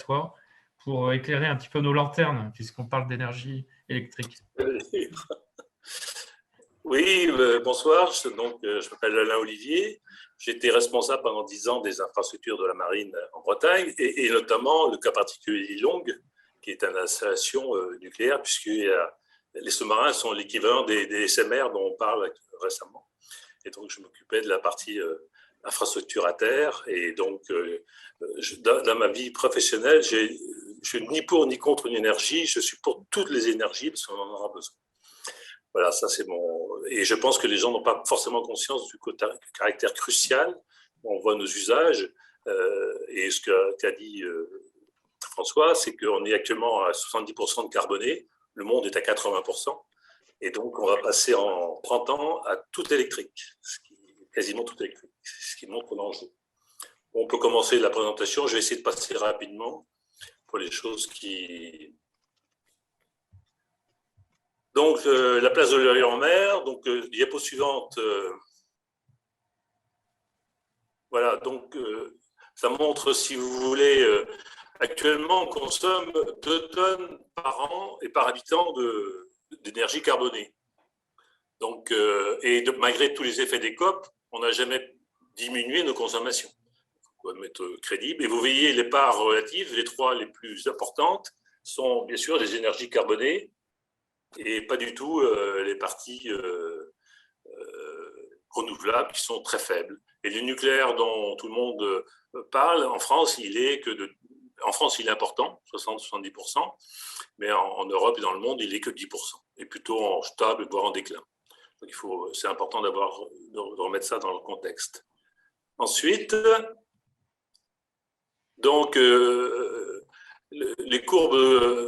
toi pour éclairer un petit peu nos lanternes, puisqu'on parle d'énergie électrique. Oui, bonsoir. Je m'appelle Alain Olivier. J'étais responsable pendant 10 ans des infrastructures de la marine en Bretagne et notamment le cas particulier d'Ilong, qui est une installation nucléaire, puisque les sous-marins sont l'équivalent des SMR dont on parle récemment. Et donc, je m'occupais de la partie infrastructure à terre. Et donc, dans ma vie professionnelle, je suis ni pour ni contre une énergie. Je suis pour toutes les énergies parce qu'on en aura besoin. Voilà, ça c'est mon. Et je pense que les gens n'ont pas forcément conscience du caractère crucial. On voit nos usages. Et ce qu'a dit François, c'est qu'on est actuellement à 70% de carboné. Le monde est à 80%. Et donc, on va passer en 30 ans à tout électrique, quasiment tout électrique, ce qui montre l'enjeu. On peut commencer la présentation. Je vais essayer de passer rapidement pour les choses qui. Donc, la place de l'éolien en mer. Donc, diapo suivante. Voilà, donc, ça montre, si vous voulez, actuellement, on consomme 2 tonnes par an et par habitant d'énergie carbonée. Donc, malgré tous les effets des COP, on n'a jamais diminué nos consommations. Il faut être crédible. Et vous voyez les parts relatives, les 3 les plus importantes sont bien sûr les énergies carbonées et pas du tout les parties renouvelables qui sont très faibles. Et le nucléaire dont tout le monde parle, en France, il est important, 60-70%, mais en Europe et dans le monde, il n'est que 10%, et plutôt en stable, voire en déclin. Donc c'est important de remettre ça dans le contexte. Ensuite, donc, les courbes,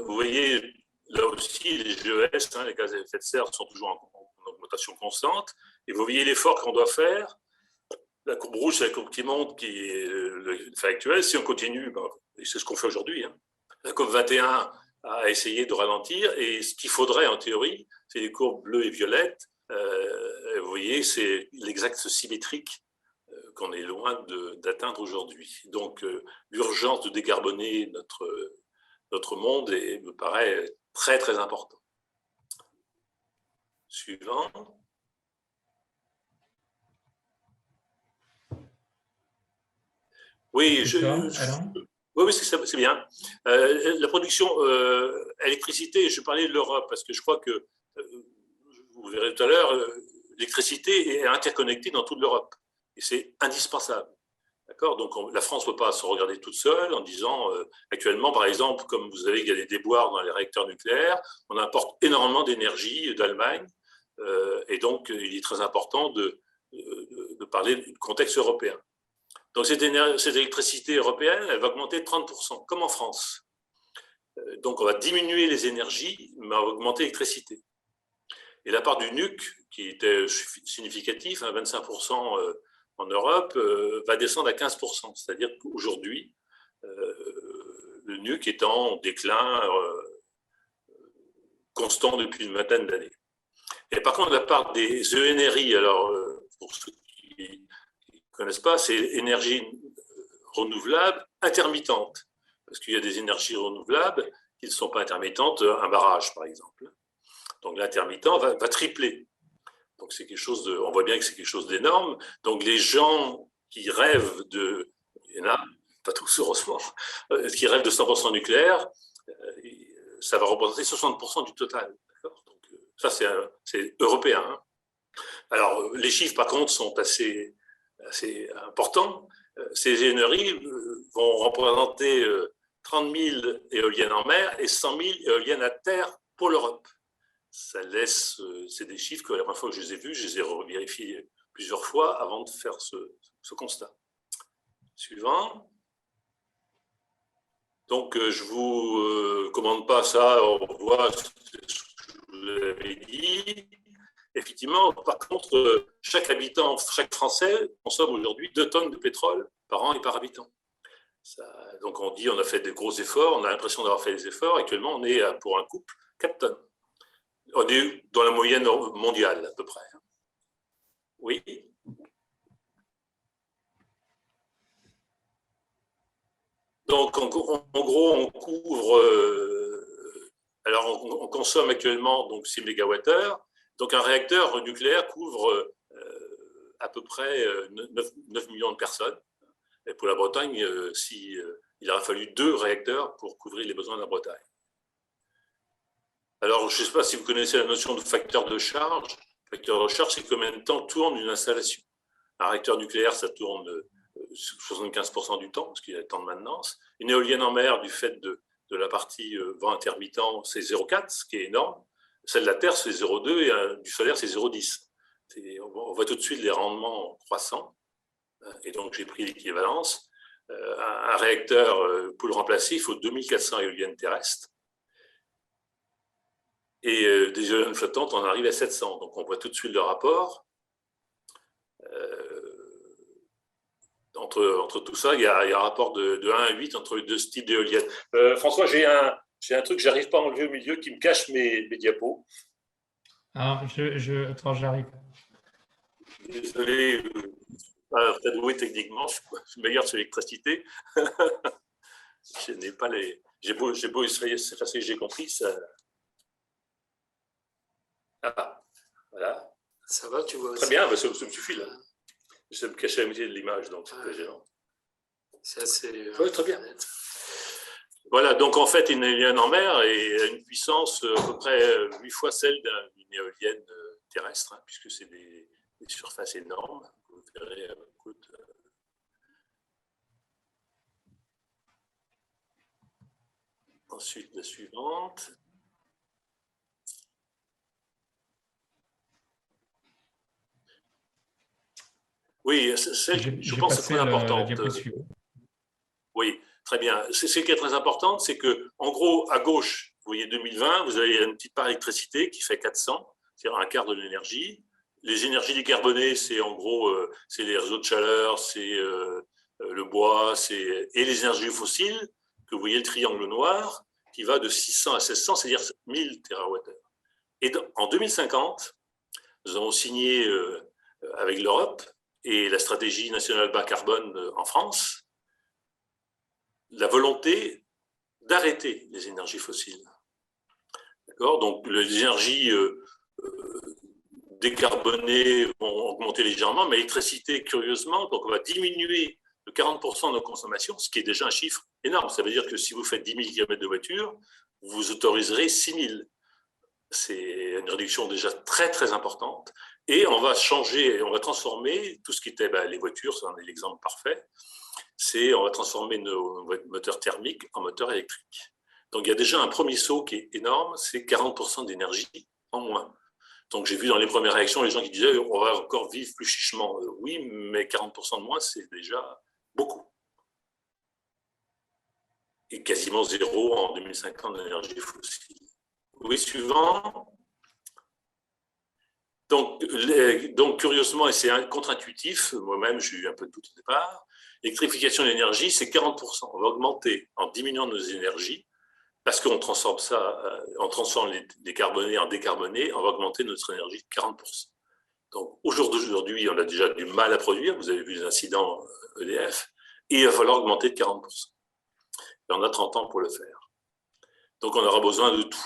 vous voyez, là aussi, les GES, les gaz à effet de serre, sont toujours en augmentation constante. Et vous voyez l'effort qu'on doit faire. La courbe rouge, c'est la courbe qui monte, qui est le fait actuel. Si on continue, c'est ce qu'on fait aujourd'hui. La COP 21 a essayé de ralentir. Et ce qu'il faudrait, en théorie, c'est les courbes bleues et violettes. Vous voyez, c'est l'exact symétrique qu'on est loin d'atteindre aujourd'hui. Donc, l'urgence de décarboner notre monde me paraît très, très important. Suivant. Oui, oui, c'est bien. La production électricité, je parlais de l'Europe parce que je crois que, vous verrez tout à l'heure, l'électricité est interconnectée dans toute l'Europe. Et c'est indispensable. D'accord ? Donc, la France ne peut pas se regarder toute seule en disant, actuellement, par exemple, comme vous savez qu'il y a des déboires dans les réacteurs nucléaires, on importe énormément d'énergie d'Allemagne. Et donc, il est très important de parler du contexte européen. Donc, cette électricité européenne, elle va augmenter de 30%, comme en France. Donc, on va diminuer les énergies, mais on va augmenter l'électricité. Et la part du nuc, qui était significative, 25% en Europe, va descendre à 15%. C'est-à-dire qu'aujourd'hui, le nuc est en déclin constant depuis une vingtaine d'années. Et par contre, la part des ENRI, alors pour ceux qui ne connaissent pas, c'est énergie renouvelable intermittente. Parce qu'il y a des énergies renouvelables qui ne sont pas intermittentes, un barrage par exemple. Donc l'intermittent va tripler. Donc c'est quelque chose on voit bien que c'est quelque chose d'énorme. Donc les gens qui rêvent il y en a, pas tous heureusement, qui rêvent de 100% nucléaire, ça va représenter 60% du total. Donc ça c'est européen. Hein. Alors les chiffres par contre sont assez importants. Ces énergies vont représenter 30 000 éoliennes en mer et 100 000 éoliennes à terre pour l'Europe. Ça laisse, c'est des chiffres que la première fois que je les ai vus, je les ai revérifiés plusieurs fois avant de faire ce constat. Suivant. Donc, je ne vous commande pas ça, on voit ce que je vous avais dit. Effectivement, par contre, chaque habitant, chaque Français consomme aujourd'hui 2 tonnes de pétrole par an et par habitant. Donc, on dit on a fait des gros efforts, on a l'impression d'avoir fait des efforts. Actuellement, on est pour un couple 4 tonnes. On est dans la moyenne mondiale, à peu près. Oui. Donc, en gros, on couvre. Alors, on consomme actuellement donc 6 MWh. Donc, un réacteur nucléaire couvre à peu près 9 millions de personnes. Et pour la Bretagne, il aura fallu 2 réacteurs pour couvrir les besoins de la Bretagne. Alors, je ne sais pas si vous connaissez la notion de facteur de charge. Le facteur de charge, c'est combien de temps tourne une installation. Un réacteur nucléaire, ça tourne 75% du temps, parce qu'il y a le temps de maintenance. Une éolienne en mer, du fait de la partie vent intermittent, c'est 0,4, ce qui est énorme. Celle de la Terre, c'est 0,2 et du solaire, c'est 0,10. On voit tout de suite les rendements croissants. Et donc, j'ai pris l'équivalence. Un réacteur, pour le remplacer, il faut 2400 éoliennes terrestres. Et des éoliennes flottantes, on arrive à 700. Donc, on voit tout de suite le rapport. Entre tout ça, il y a un rapport de 1 à 8 entre les 2 types d'éoliennes. François, j'ai un truc que je n'arrive pas à enlever au milieu qui me cache mes diapos. Alors, attends, j'arrive. Désolé, peut-être oui, techniquement, je suis meilleur sur l'électricité. Je n'ai pas les. J'ai beau s'effacer, j'ai compris. Ça... Ah, voilà. Ça va, tu vois. Très bien, ça me suffit là. Ça me cachait la moitié de l'image, donc c'est gênant. C'est assez. Oui, très bien. Voilà, donc en fait, une éolienne en mer a une puissance à peu près 8 fois celle d'une éolienne terrestre, hein, puisque c'est des surfaces énormes. Vous verrez, écoute, ensuite, la suivante. Oui, je pense que c'est très important. Oui, très bien. Ce qui est très important, c'est que, en gros, à gauche, vous voyez 2020, vous avez une petite part d'électricité qui fait 400, c'est-à-dire un quart de l'énergie. Les énergies décarbonées, c'est en gros, c'est les réseaux de chaleur, c'est le bois, et les énergies fossiles, que vous voyez le triangle noir, qui va de 600 à 1600, c'est-à-dire 1000 TWh. Et en 2050, nous avons signé avec l'Europe et la stratégie nationale bas carbone en France, la volonté d'arrêter les énergies fossiles. D'accord ? Donc, les énergies décarbonées vont augmenter légèrement, mais l'électricité, curieusement, donc on va diminuer de 40% de nos consommations, ce qui est déjà un chiffre énorme. Ça veut dire que si vous faites 10 000 km de voiture, vous autoriserez 6 000. C'est une réduction déjà très, très importante. Et on va changer, on va transformer tout ce qui était les voitures, c'est l'exemple parfait. On va transformer nos moteurs thermiques en moteurs électriques. Donc, il y a déjà un premier saut qui est énorme, c'est 40% d'énergie en moins. Donc, j'ai vu dans les premières réactions les gens qui disaient on va encore vivre plus chichement. Oui, mais 40% de moins, c'est déjà beaucoup. Et quasiment zéro en 2050 d'énergie fossile. Oui, suivant. Donc, curieusement, et c'est contre-intuitif, moi-même, j'ai eu un peu de doute au départ, l'électrification de l'énergie, c'est 40%. On va augmenter en diminuant nos énergies, parce qu'on transforme ça, on transforme les décarbonés en décarbonés, on va augmenter notre énergie de 40%. Donc, aujourd'hui, on a déjà du mal à produire, vous avez vu les incidents EDF, et il va falloir augmenter de 40%. Et on a 30 ans pour le faire. Donc, on aura besoin de tout.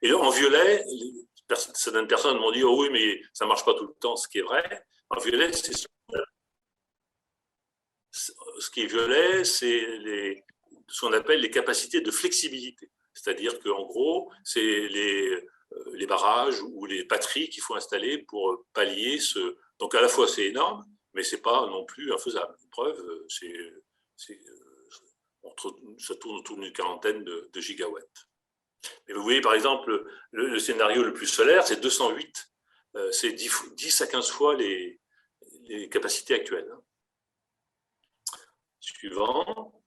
Et en violet, certaines personnes m'ont dit oh oui, mais ça ne marche pas tout le temps, ce qui est vrai. En violet, ce qui est violet, c'est ce qu'on appelle les capacités de flexibilité. C'est-à-dire qu'en gros, c'est les barrages ou les batteries qu'il faut installer pour pallier ce. Donc à la fois, c'est énorme, mais ce n'est pas non plus infaisable. Preuve, ça tourne autour d'une quarantaine de gigawatts. Et vous voyez, par exemple, le scénario le plus solaire, c'est 208. C'est 10 à 15 fois les capacités actuelles. Suivant.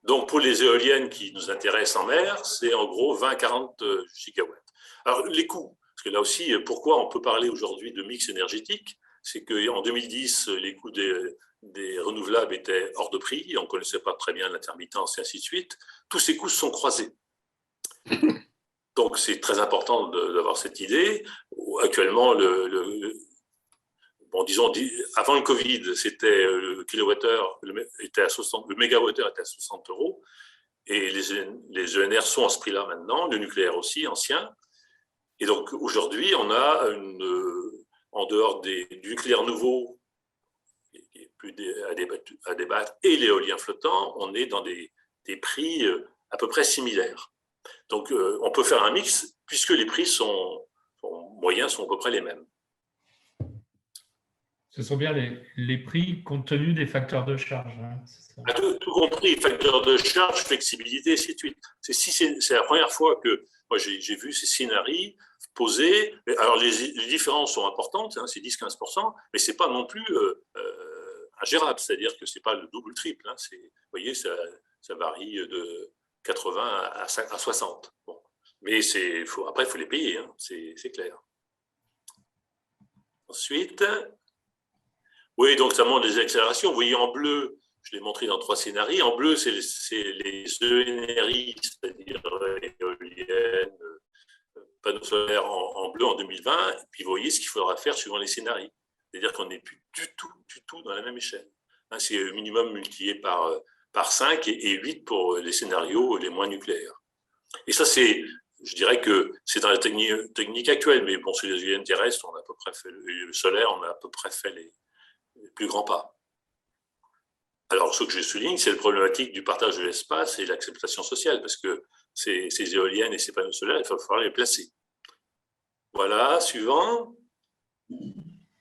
Donc, pour les éoliennes qui nous intéressent en mer, c'est en gros 20 à 40 gigawatts. Alors, les coûts, parce que là aussi, pourquoi on peut parler aujourd'hui de mix énergétique, c'est qu'en 2010, les coûts des renouvelables étaient hors de prix, on ne connaissait pas très bien l'intermittence et ainsi de suite. Tous ces coûts se sont croisés. Donc, c'est très important d'avoir cette idée. Actuellement, bon, disons, avant le Covid, c'était le kilowattheure, était à 60, le mégawattheure était à 60 euros. Et les ENR sont à ce prix-là maintenant, le nucléaire aussi, ancien. Et donc, aujourd'hui, on a en dehors du nucléaire nouveau, qui est plus à débattre, et l'éolien flottant, on est dans des prix à peu près similaires. Donc, on peut faire un mix, puisque les prix moyens sont à peu près les mêmes. Ce sont bien les prix compte tenu des facteurs de charge. Hein, tout compris, facteurs de charge, flexibilité, et ainsi de suite. C'est la première fois que moi j'ai vu ces scénarios posés. Alors les différences sont importantes, hein, c'est 10-15%, mais ce n'est pas non plus ingérable, c'est-à-dire que ce n'est pas le double, triple. Hein, vous voyez, ça varie de 80 à 60. Bon. Mais après, il faut les payer, hein, c'est clair. Ensuite, oui, donc ça montre les accélérations. Vous voyez en bleu, je l'ai montré dans 3 scénarios. En bleu, c'est les ENRI, c'est-à-dire éoliennes, panneaux solaires en bleu en 2020. Et puis vous voyez ce qu'il faudra faire suivant les scénarios. C'est-à-dire qu'on n'est plus du tout dans la même échelle. Hein, c'est minimum multiplié par 5 et 8 pour les scénarios les moins nucléaires. Et ça, je dirais que c'est dans la technique actuelle, mais bon, sur les éoliennes terrestres, on a à peu près fait le solaire, on a à peu près fait les plus grands pas. Alors, ce que je souligne, c'est la problématique du partage de l'espace et l'acceptation sociale, parce que ces éoliennes et ces panneaux solaires, il va falloir les placer. Voilà, suivant.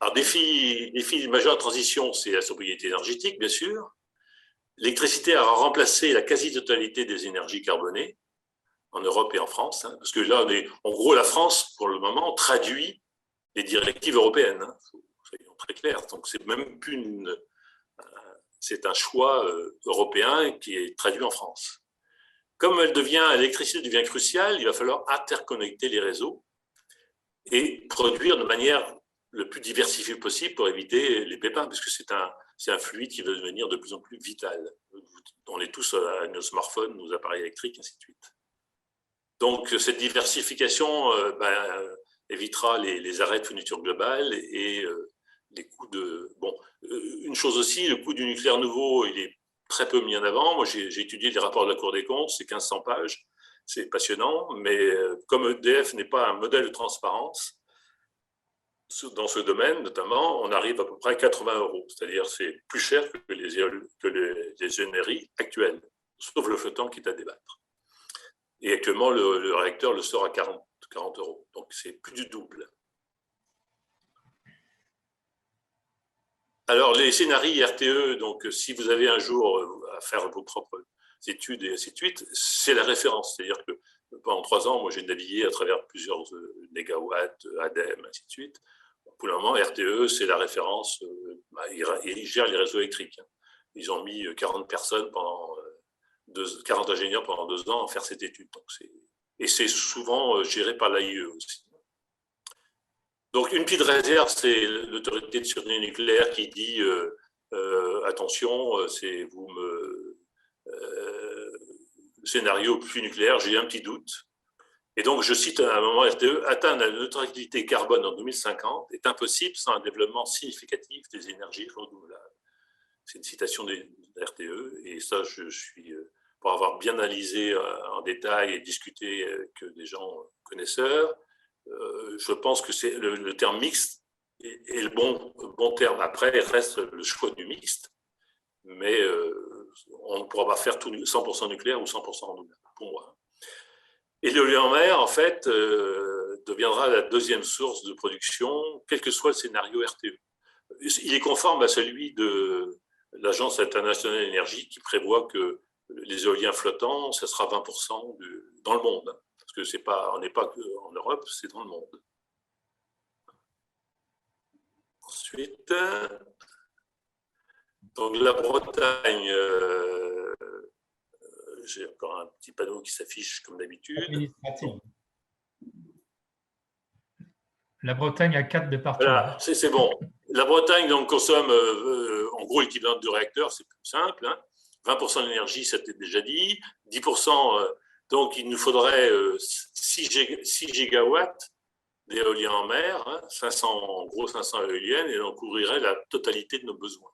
Alors, défi majeur de transition, c'est la sobriété énergétique, bien sûr. L'électricité a remplacé la quasi-totalité des énergies carbonées en Europe et en France, hein, parce que là, en gros, la France, pour le moment, traduit les directives européennes. Hein, soyons très clairs. Donc, c'est même plus c'est un choix européen qui est traduit en France. Comme l'électricité devient cruciale, il va falloir interconnecter les réseaux et produire de manière le plus diversifiée possible pour éviter les pépins, parce que c'est un fluide qui va devenir de plus en plus vital. On est tous à nos smartphones, nos appareils électriques, ainsi de suite. Donc, cette diversification évitera les arrêts de fourniture globale et les coûts de... Bon, une chose aussi, le coût du nucléaire nouveau, il est très peu mis en avant. Moi, j'ai étudié les rapports de la Cour des comptes, c'est 1500 pages, c'est passionnant, mais comme EDF n'est pas un modèle de transparence, dans ce domaine, notamment, on arrive à peu près à 80 €. C'est-à-dire c'est plus cher que les ENRI actuels, sauf le flottant qui est à débattre. Et actuellement, le réacteur le sort à 40 €. Donc, c'est plus du double. Alors, les scénarios RTE, donc, si vous avez un jour à faire vos propres études et ainsi de suite, c'est la référence. C'est-à-dire que pendant 3 ans, moi, j'ai navigué à travers plusieurs mégawatts, ADEME, ainsi de suite. Pour le moment, RTE, c'est la référence. Ils gèrent les réseaux électriques. Ils ont mis 40 personnes 40 ingénieurs pendant 2 ans à faire cette étude. Et c'est souvent géré par l'AIE aussi. Donc, une petite réserve, c'est l'autorité de sûreté nucléaire qui dit attention, scénario plus nucléaire, j'ai un petit doute. Et donc, je cite à un moment RTE, atteindre la neutralité carbone en 2050 est impossible sans un développement significatif des énergies renouvelables. C'est une citation de RTE, et ça, je suis, pour avoir bien analysé en détail et discuté avec des gens connaisseurs, je pense que c'est le terme mixte est le bon terme. Après, il reste le choix du mixte, mais on ne pourra pas faire tout 100% nucléaire ou 100% renouvelable, pour moi. Et l'éolien en mer, en fait, deviendra la deuxième source de production, quel que soit le scénario RTE. Il est conforme à celui de l'Agence internationale de l'énergie qui prévoit que les éoliens flottants, ça sera 20% dans le monde. Parce que on n'est pas qu'en Europe, c'est dans le monde. Ensuite, donc la Bretagne j'ai encore un petit panneau qui s'affiche comme d'habitude. Administrative. La Bretagne a 4 départements. Voilà, c'est bon. La Bretagne donc, consomme en gros l'équivalent de réacteurs, c'est plus simple. 20% de l'énergie, ça t'est déjà dit. 10%, donc il nous faudrait 6 gigawatts d'éolien en mer, 500, en gros 500 éoliennes, et on couvrirait la totalité de nos besoins.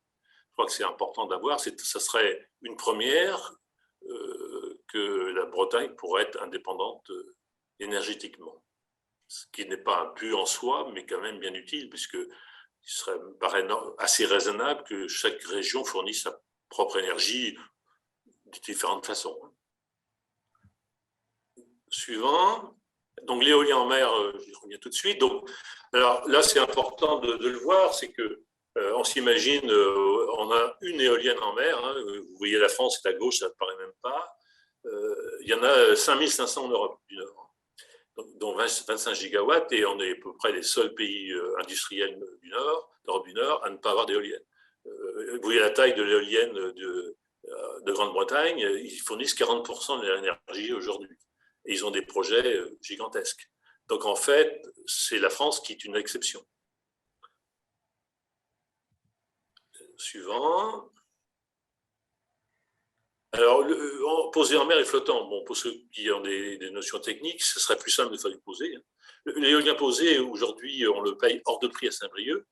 Je crois que c'est important d'avoir, ça serait une première que la Bretagne pourrait être indépendante énergétiquement. Ce qui n'est pas un but en soi, mais quand même bien utile, puisque me paraît assez raisonnable que chaque région fournisse sa propre énergie de différentes façons. Suivant. Donc l'éolien en mer, j'y reviens tout de suite. Donc, alors là, c'est important de le voir, c'est que on s'imagine, on a une éolienne en mer. Vous voyez la France, c'est à gauche, ça ne paraît même pas. Il y en a 5500 en Europe du Nord, dont 25 gigawatts, et on est à peu près les seuls pays industriels d'Europe du Nord à ne pas avoir d'éolienne. Vous voyez la taille de l'éolienne de Grande-Bretagne, ils fournissent 40% de l'énergie aujourd'hui. Et ils ont des projets gigantesques. Donc en fait, c'est la France qui est une exception. Suivant. Alors, posé en mer et flottant, bon, pour ceux qui ont des notions techniques, ce serait plus simple de faire du posé. L'éolien posé, aujourd'hui, on le paye hors de prix à Saint-Brieuc,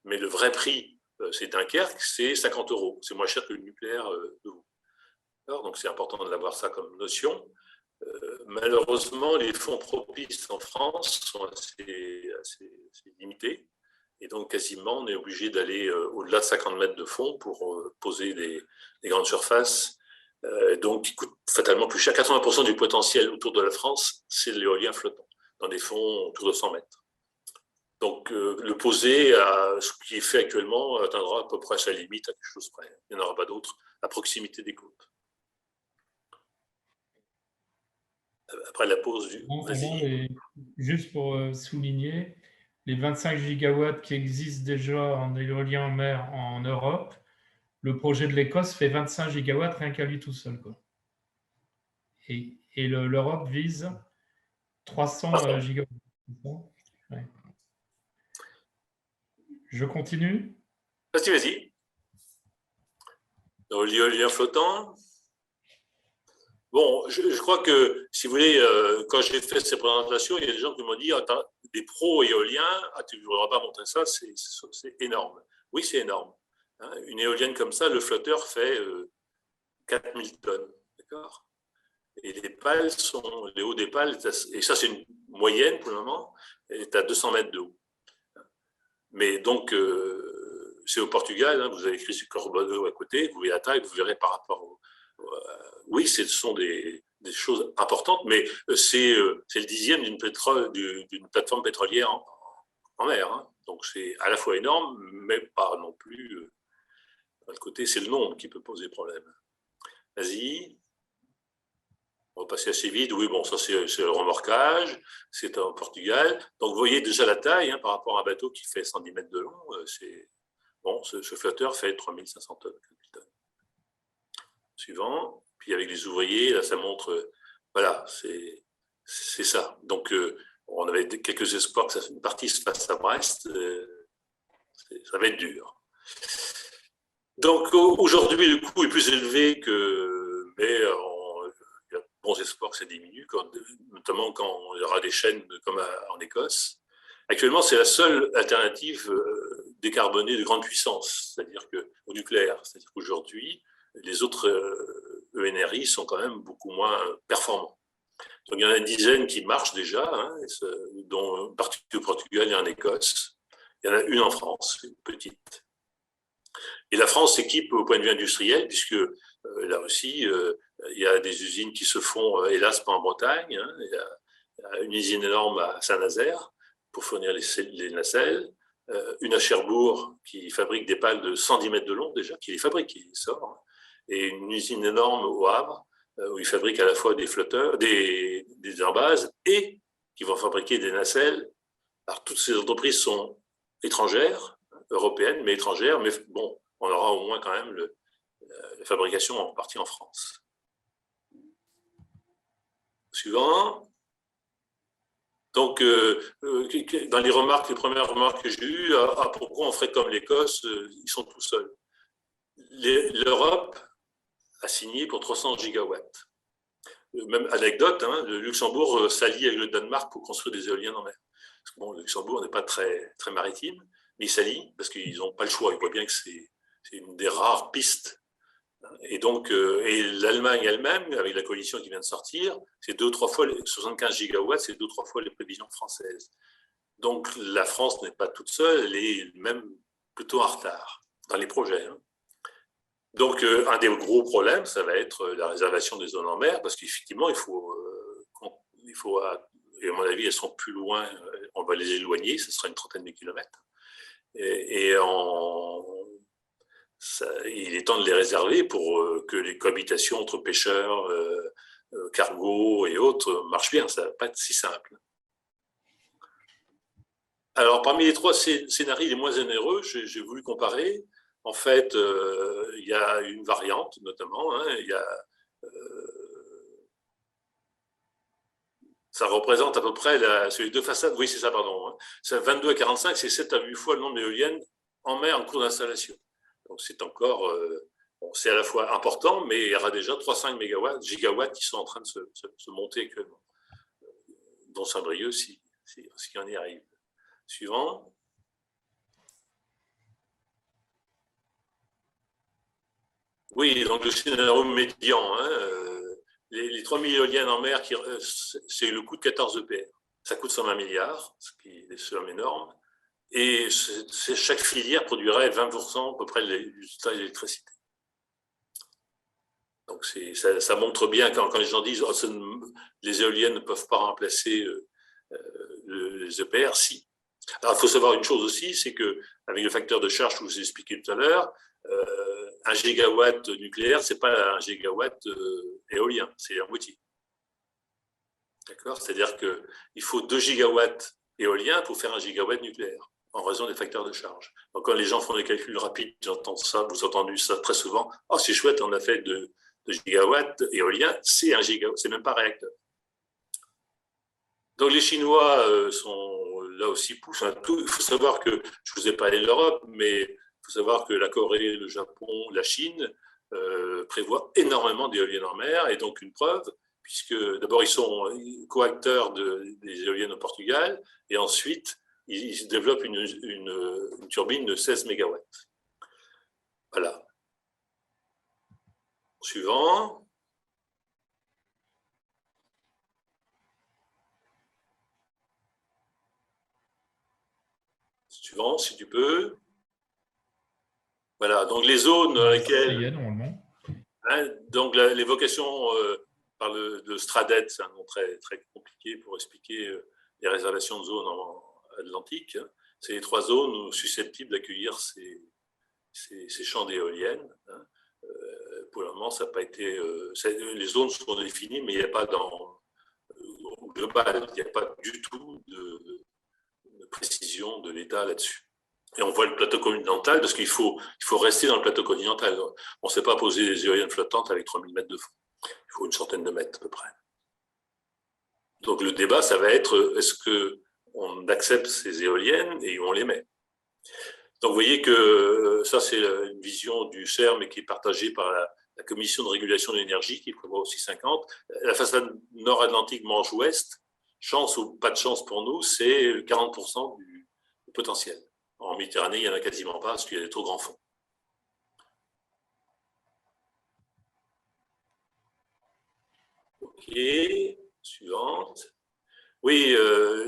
mais le vrai prix, c'est Dunkerque, c'est 50 €. C'est moins cher que le nucléaire de vous. Alors, donc c'est important d'avoir ça comme notion. Malheureusement, les fonds propices en France sont assez limités. Et donc, quasiment, on est obligé d'aller au-delà de 50 mètres de fond pour poser des grandes surfaces. Donc, qui coûte fatalement plus cher. 80% du potentiel autour de la France, c'est de l'éolien flottant, dans des fonds autour de 100 mètres. Donc, le poser, ce qui est fait actuellement, atteindra à peu près sa limite à quelque chose près. Il n'y en aura pas d'autres à proximité des côtes. Après la pause du... Juste pour souligner, les 25 gigawatts qui existent déjà en éolien en mer en Europe, le projet de l'Écosse fait 25 gigawatts rien qu'à lui tout seul, quoi. Et l'Europe vise 300 gigawatts. Ouais. Je continue? Vas-y. Donc, l'éolien flottant. Bon, je crois que, si vous voulez, quand j'ai fait ces présentations, il y a des gens qui m'ont dit des pros éoliens, tu ne voudras pas montrer ça, c'est énorme. Oui, c'est énorme. Une éolienne comme ça, le flotteur fait 4000 tonnes. D'accord ? Et les hauts des pales, et ça c'est une moyenne pour le moment, est à 200 mètres de haut. Mais donc, c'est au Portugal, vous avez écrit sur Corbeau à côté, vous voyez la taille, vous verrez par rapport oui, ce sont des choses importantes, mais c'est le 10e d'une plateforme pétrolière en mer. Donc c'est à la fois énorme, mais pas non plus. D'un côté, c'est le nombre qui peut poser problème. Vas-y. On va passer assez vite. Oui, bon, ça c'est le remorquage, c'est en Portugal. Donc vous voyez déjà la taille par rapport à un bateau qui fait 110 mètres de long. Bon, ce flotteur fait 3500 tonnes. Suivant. Puis avec les ouvriers, là, ça montre, voilà, c'est ça. Donc, on avait quelques espoirs que une partie se fasse à Brest. Ça va être dur. Donc, aujourd'hui, le coût est plus élevé mais il y a de bons espoirs que ça diminue, notamment quand il y aura des chaînes comme en Écosse. Actuellement, c'est la seule alternative décarbonée de grande puissance, c'est-à-dire au nucléaire. C'est-à-dire qu'aujourd'hui, les autres ENRI sont quand même beaucoup moins performants. Donc, il y en a une dizaine qui marchent déjà, dont une partie au Portugal et en Écosse. Il y en a une en France, une petite. Et la France s'équipe au point de vue industriel, puisque là aussi, il y a des usines qui se font, hélas, pas en Bretagne. Il y a une usine énorme à Saint-Nazaire pour fournir les nacelles. Une à Cherbourg qui fabrique des pales de 110 mètres de long déjà, qui les fabrique, qui les sort. Et une usine énorme au Havre, où ils fabriquent à la fois des flotteurs, des airbases, et qui vont fabriquer des nacelles. Alors, toutes ces entreprises sont étrangères, européennes, mais étrangères, mais bon, on aura au moins quand même la fabrication en partie en France. Suivant. Donc, dans les premières remarques que j'ai eues, pourquoi on ferait comme l'Écosse, ils sont tout seuls. L'Europe a signé pour 300 gigawatts. Même anecdote, hein, le Luxembourg s'allie avec le Danemark pour construire des éoliennes en mer. Parce que, bon, le Luxembourg n'est pas très, très maritime, mais ils s'allient parce qu'ils n'ont pas le choix. Ils voient bien que c'est une des rares pistes. Et donc, et l'Allemagne elle-même, avec la coalition qui vient de sortir, c'est 2-3 fois, 75 gigawatts, c'est 2-3 fois les prévisions françaises. Donc, la France n'est pas toute seule, elle est même plutôt en retard dans les projets. Hein. Donc, un des gros problèmes, ça va être la réservation des zones en mer, parce qu'effectivement, il faut, et à mon avis, elles seront plus loin, on va les éloigner, ce sera une trentaine de kilomètres. Il est temps de les réserver pour que les cohabitations entre pêcheurs, cargos et autres marchent bien. Ça ne va pas être si simple. Alors, parmi les 3 scénarios les moins onéreux, j'ai voulu comparer. En fait, il y a une variante, notamment. Hein, ça représente à peu près, sur les 2 façades, oui, c'est ça, pardon. Hein, c'est 22 à 45, c'est 7 à 8 fois le nombre d'éoliennes en mer en cours d'installation. Donc, c'est encore, c'est à la fois important, mais il y aura déjà 300 gigawatts qui sont en train de se monter actuellement, dont Saint-Brieuc, si on y arrive. Suivant. Oui, donc le scénario médian, hein, les 3000 éoliennes en mer, c'est le coût de 14 EPR. Ça coûte 120 milliards, ce qui est somme énorme. Et chaque filière produirait 20% à peu près du total d'électricité. Donc ça montre bien quand les gens disent les éoliennes ne peuvent pas remplacer les EPR, si. Alors il faut savoir une chose aussi, c'est qu'avec le facteur de charge que je vous ai expliqué tout à l'heure, 1 gigawatt nucléaire, ce n'est pas 1 gigawatt éolien, c'est la moitié. D'accord ? C'est-à-dire qu'il faut 2 gigawatts éoliens pour faire 1 gigawatt nucléaire, en raison des facteurs de charge. Donc, quand les gens font des calculs rapides, j'entends ça, vous avez entendu ça très souvent. Oh, c'est chouette, on a fait 2 gigawatts éoliens, c'est 1 gigawatt, c'est même pas réacteur. Donc, les Chinois sont là aussi poussent un tout. Il faut savoir que, je ne vous ai parlé de l'Europe, mais il faut savoir que la Corée, le Japon, la Chine prévoient énormément d'éoliennes en mer, et donc une preuve, puisque d'abord ils sont coacteurs des éoliennes au Portugal, et ensuite ils développent une turbine de 16 MW. Voilà. Suivant. Suivant, si tu peux. Voilà, donc les zones dans lesquelles. Hein, donc l'évocation par le STRADET, c'est un nom très, très compliqué pour expliquer les réservations de zones atlantiques. C'est les 3 zones susceptibles d'accueillir ces champs d'éoliennes. Hein. Pour le moment, ça n'a pas été. Les zones sont définies, mais il n'y a pas au global, il n'y a pas du tout de précision de l'État là-dessus. Et on voit le plateau continental, parce qu'il faut rester dans le plateau continental. On ne sait pas poser des éoliennes flottantes avec 3000 mètres de fond. Il faut une centaine de mètres à peu près. Donc le débat, ça va être, est-ce qu'on accepte ces éoliennes et on les met? Donc vous voyez que ça, c'est une vision du CERM et qui est partagée par la Commission de régulation de l'énergie, qui prévoit aussi 50. La façade nord-atlantique Manche-Ouest, chance ou pas de chance pour nous, c'est 40% du potentiel. En Méditerranée, il n'y en a quasiment pas parce qu'il y a des trop grands fonds. Ok, suivante. Oui,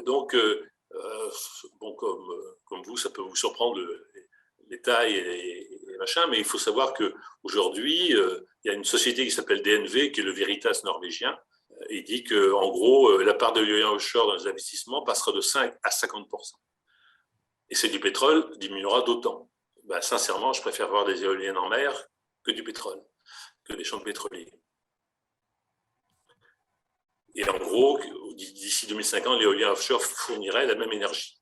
donc, bon, comme vous, ça peut vous surprendre les tailles et les machins, mais il faut savoir qu'aujourd'hui, il y a une société qui s'appelle DNV, qui est le Veritas norvégien, et dit qu'en gros, la part de l'éolien offshore dans les investissements passera de 5 à 50%. Et c'est du pétrole diminuera d'autant. Ben, sincèrement, je préfère voir des éoliennes en mer que du pétrole, que des champs pétroliers. Et en gros, d'ici 2050, l'éolien offshore fournirait la même énergie.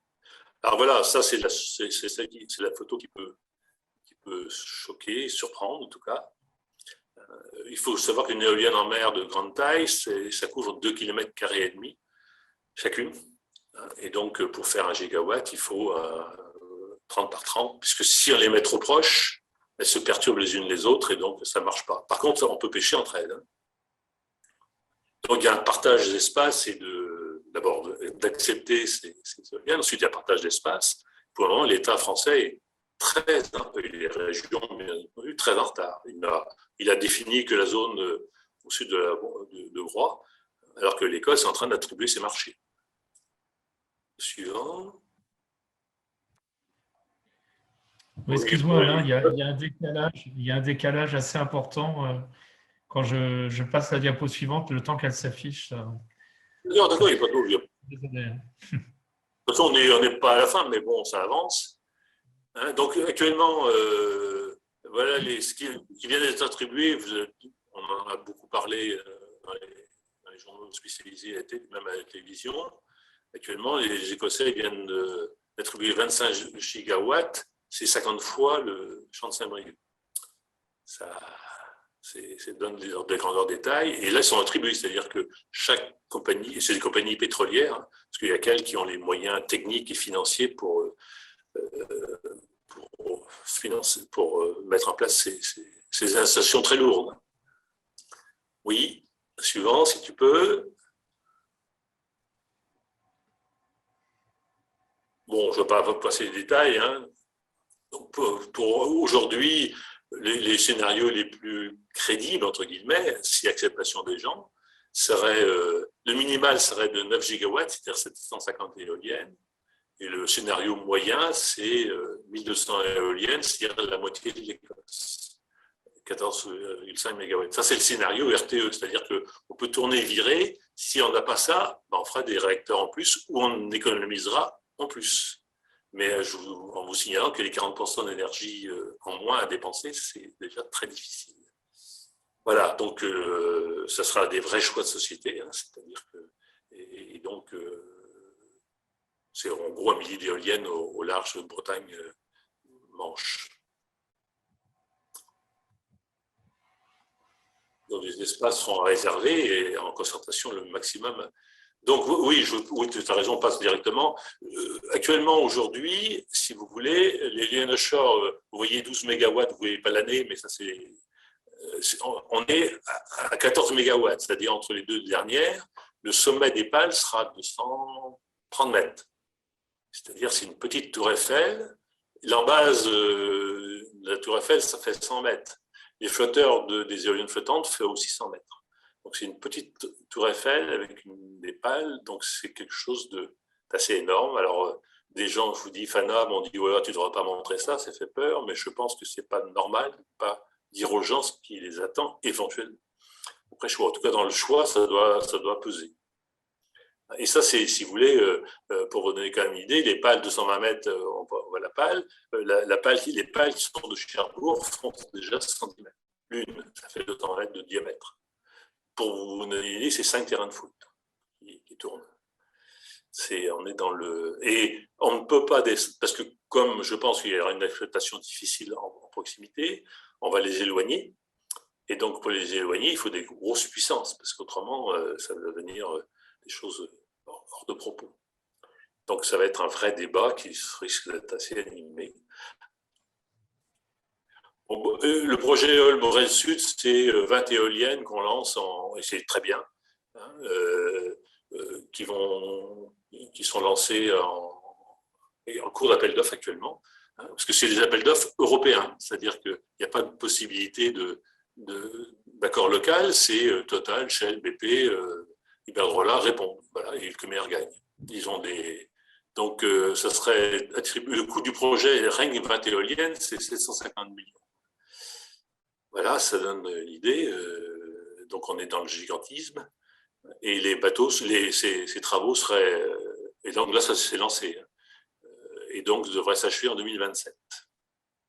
Alors voilà, ça c'est la photo qui peut choquer, surprendre en tout cas. Il faut savoir qu'une éolienne en mer de grande taille, ça couvre 2,5 km² chacune. Et donc, pour faire 1 gigawatt, il faut 30 par 30, puisque si on les met trop proches, elles se perturbent les unes les autres et donc ça ne marche pas. Par contre, on peut pêcher entre elles. Donc, il y a un partage d'espace et d'abord d'accepter ces éoliennes. Ensuite, il y a un partage d'espace. Pour le moment, l'État français est les régions très en retard. Il a défini que la zone au sud de Groix, alors que l'Écosse est en train d'attribuer ses marchés. Suivant. Excuse-moi, Alain, il y a un décalage assez important quand je passe la diapo suivante, le temps qu'elle s'affiche. Non, d'accord, il n'y a pas de problème. Désolé. De toute façon, on n'est pas à la fin, mais bon, ça avance. Donc, actuellement, voilà ce qui vient d'être attribué. On en a beaucoup parlé dans les journaux spécialisés, même à la télévision. Actuellement, les Écossais viennent d'attribuer 25 gigawatts, c'est 50 fois le champ de Saint-Brieuc. Ça donne des ordres de grandeur détail. Et là, ils sont attribués, c'est-à-dire que chaque compagnie, et c'est des compagnies pétrolières, parce qu'il y a qu'elles qui ont les moyens techniques et financiers pour mettre en place ces installations très lourdes. Oui, suivant, si tu peux. Bon, je ne vais pas passer les détails. Donc pour aujourd'hui, les scénarios les plus crédibles, entre guillemets, si acceptation des gens, le minimal serait de 9 gigawatts, c'est-à-dire 750 éoliennes. Et le scénario moyen, c'est 1200 éoliennes, c'est-à-dire la moitié de l'Écosse, 14,5 mégawatts. Ça, c'est le scénario RTE, c'est-à-dire qu'on peut tourner et virer. Si on n'a pas ça, on fera des réacteurs en plus ou on économisera en plus. Mais en vous signalant que les 40% d'énergie en moins à dépenser, c'est déjà très difficile. Voilà, donc ça sera des vrais choix de société, c'est-à-dire que. Et donc. C'est en gros 1 millier d'éoliennes au large de Bretagne-Manche. Donc les espaces seront réservés et en concentration le maximum. Donc oui, tu as raison, on passe directement. Actuellement, aujourd'hui, si vous voulez, l'éolienne offshore, vous voyez 12 mégawatts, vous ne voyez pas l'année, mais ça c'est. On est à 14 mégawatts, c'est-à-dire entre les deux dernières, le sommet des pales sera de 130 mètres. C'est-à-dire, c'est une petite tour Eiffel. L'embase de la tour Eiffel, ça fait 100 mètres. Les flotteurs des éoliennes flottantes font aussi 100 mètres. Donc, c'est une petite tour Eiffel avec des pales. Donc, c'est quelque chose d'assez énorme. Alors, des gens, je vous dis, FANA, m'ont dit, ouais, tu ne devras pas montrer ça, ça fait peur. Mais je pense que ce n'est pas normal de ne pas dire aux gens ce qui les attend éventuellement. Après, en tout cas, dans le choix, ça doit peser. Et ça, c'est, si vous voulez, pour vous donner quand même une idée, les pales de 120 mètres, on voit la pale, les pales qui sont de Cherbourg font déjà 70 mètres. L'une, ça fait 200 mètres de diamètre. Pour vous donner une idée, c'est 5 terrains de foot qui tournent. On est dans le. Et on ne peut pas, parce que comme je pense qu'il y aura une exploitation difficile en proximité, on va les éloigner. Et donc, pour les éloigner, il faut des grosses puissances, parce qu'autrement, ça va devenir des choses hors de propos. Donc, ça va être un vrai débat qui risque d'être assez animé. Bon, le projet Morel Sud, c'est 20 éoliennes qu'on lance, et c'est très bien, qui sont lancées en cours d'appel d'offres actuellement, parce que c'est des appels d'offres européens, c'est-à-dire qu'il n'y a pas de possibilité d'accord local, c'est Total, Shell, BP, Iberdrola répondent, voilà, et le meilleur gagne. Ils ont donc, ça serait attribué. Le coût du projet, rien que 20 éoliennes, c'est 750 millions. Voilà, ça donne l'idée. Donc, on est dans le gigantisme. Et les bateaux, ces travaux seraient. Et donc là, ça s'est lancé. Et donc, ça devrait s'achever en 2027.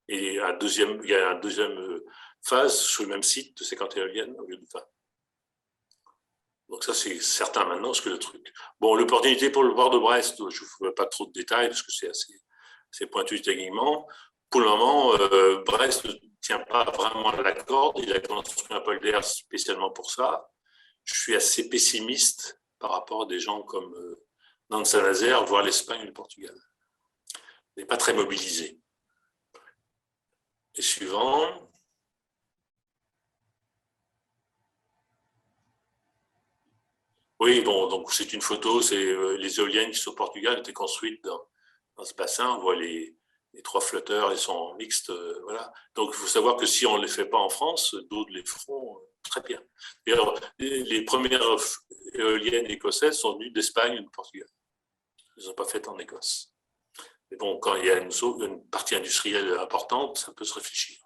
Et il y a une deuxième phase sur le même site de 50 éoliennes au lieu de 20. Donc ça, c'est certain maintenant, ce que le truc. Bon, l'opportunité pour le port de Brest, je ne vous fais pas trop de détails, parce que c'est assez pointu techniquement. pour le moment, Brest ne tient pas vraiment à la corde. Il a construit un polder spécialement pour ça. Je suis assez pessimiste par rapport à des gens comme Nantes Saint-Nazaire, voire l'Espagne et le Portugal. Il n'est pas très mobilisé. Et suivant. Oui, bon, donc c'est une photo, c'est les éoliennes qui sont au Portugal étaient construites dans ce bassin. On voit les 3 flotteurs, ils sont mixtes, voilà. Donc il faut savoir que si on ne les fait pas en France, d'autres les feront très bien. D'ailleurs, les premières éoliennes écossaises sont venues d'Espagne ou de Portugal. Ils ne sont pas faites en Écosse. Mais bon, quand il y a une partie industrielle importante, ça peut se réfléchir.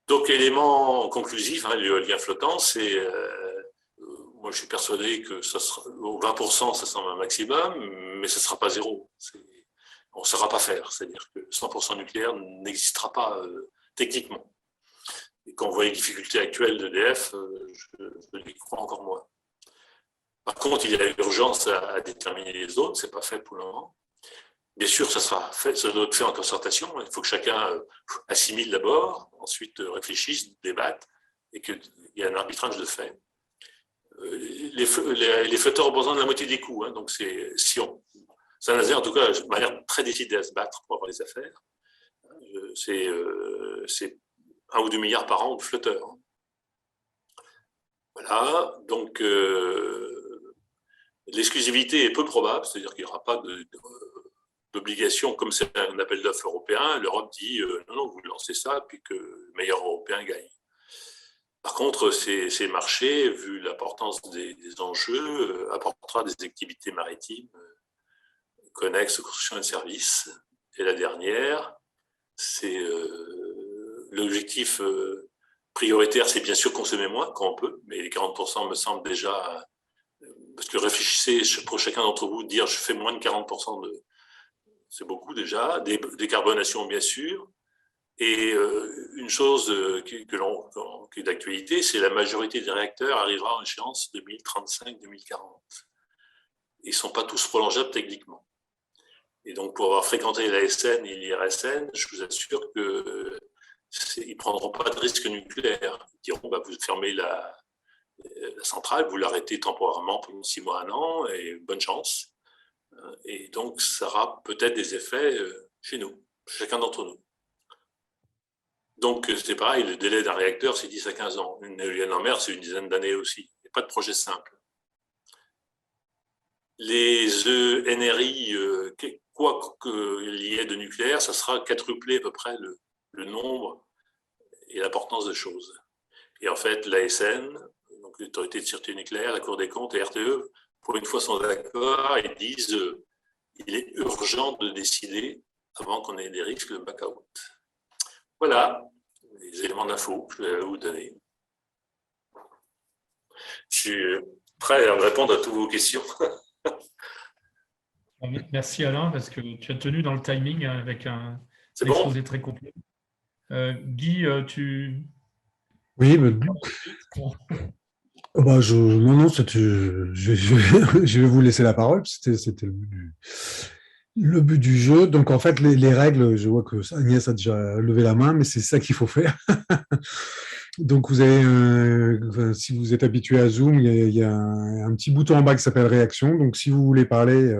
Donc, élément conclusif, hein, l'éolien flottant, c'est... moi, je suis persuadé que ça sera, 20%, ça semble un maximum, mais ce ne sera pas zéro. On ne saura pas faire. C'est-à-dire que 100% nucléaire n'existera pas techniquement. Et quand on voit les difficultés actuelles d'EDF, je les crois encore moins. Par contre, il y a urgence à déterminer les zones. Ce n'est pas fait pour le moment. Bien sûr, ça sera fait, ça doit être fait en concertation. Il faut que chacun assimile d'abord, ensuite réfléchisse, débatte, et qu'il y ait un arbitrage de fait. Les flotteurs ont besoin de la moitié des coûts. Hein, donc, Saint-Nazaire, en tout cas, m'a l'air très décidé à se battre pour avoir les affaires. C'est 1 ou 2 milliards par an de flotteurs. Hein. Voilà. Donc, l'exclusivité est peu probable, c'est-à-dire qu'il n'y aura pas d'obligation, comme c'est un appel d'offres européen. L'Europe dit non, vous lancez ça, puis que le meilleur européen gagne. Par contre, ces marchés, vu l'importance des enjeux, apportera des activités maritimes connexes, construction et services. Et la dernière, c'est l'objectif prioritaire, c'est bien sûr consommer moins quand on peut, mais les 40% me semble déjà... Parce que réfléchissez, pour chacun d'entre vous, dire je fais moins de 40%, c'est beaucoup déjà. Décarbonation, bien sûr. Et une chose qui est d'actualité, c'est la majorité des réacteurs arrivera en échéance 2035-2040. Ils ne sont pas tous prolongeables techniquement. Et donc, pour avoir fréquenté l'ASN et l'IRSN, je vous assure qu'ils ne prendront pas de risque nucléaire. Ils diront, vous fermez la centrale, vous l'arrêtez temporairement pendant 6 mois, 1 an, et bonne chance. Et donc, ça aura peut-être des effets chez nous, chacun d'entre nous. Donc, c'est pareil, le délai d'un réacteur, c'est 10 à 15 ans. Une éolienne en mer, c'est une dizaine d'années aussi. Il n'y a pas de projet simple. Les NRI, quoi qu'il y ait de nucléaire, ça sera quadruplé à peu près le nombre et l'importance de choses. Et en fait, l'ASN, donc l'autorité de sûreté nucléaire, la Cour des comptes et RTE, pour une fois sont d'accord et disent il est urgent de décider avant qu'on ait des risques de blackout. Voilà les éléments d'info que je vais vous donner. Je suis prêt à répondre à toutes vos questions. Merci Alain, parce que tu as tenu dans le timing avec un exposé très complet. Guy, tu... Oui, mais... non, je vais vous laisser la parole. C'était le but du jeu. Donc, en fait, les règles, je vois que Agnès a déjà levé la main, mais c'est ça qu'il faut faire. Donc, vous avez, si vous êtes habitué à Zoom, il y a un petit bouton en bas qui s'appelle réaction. Donc, si vous voulez parler,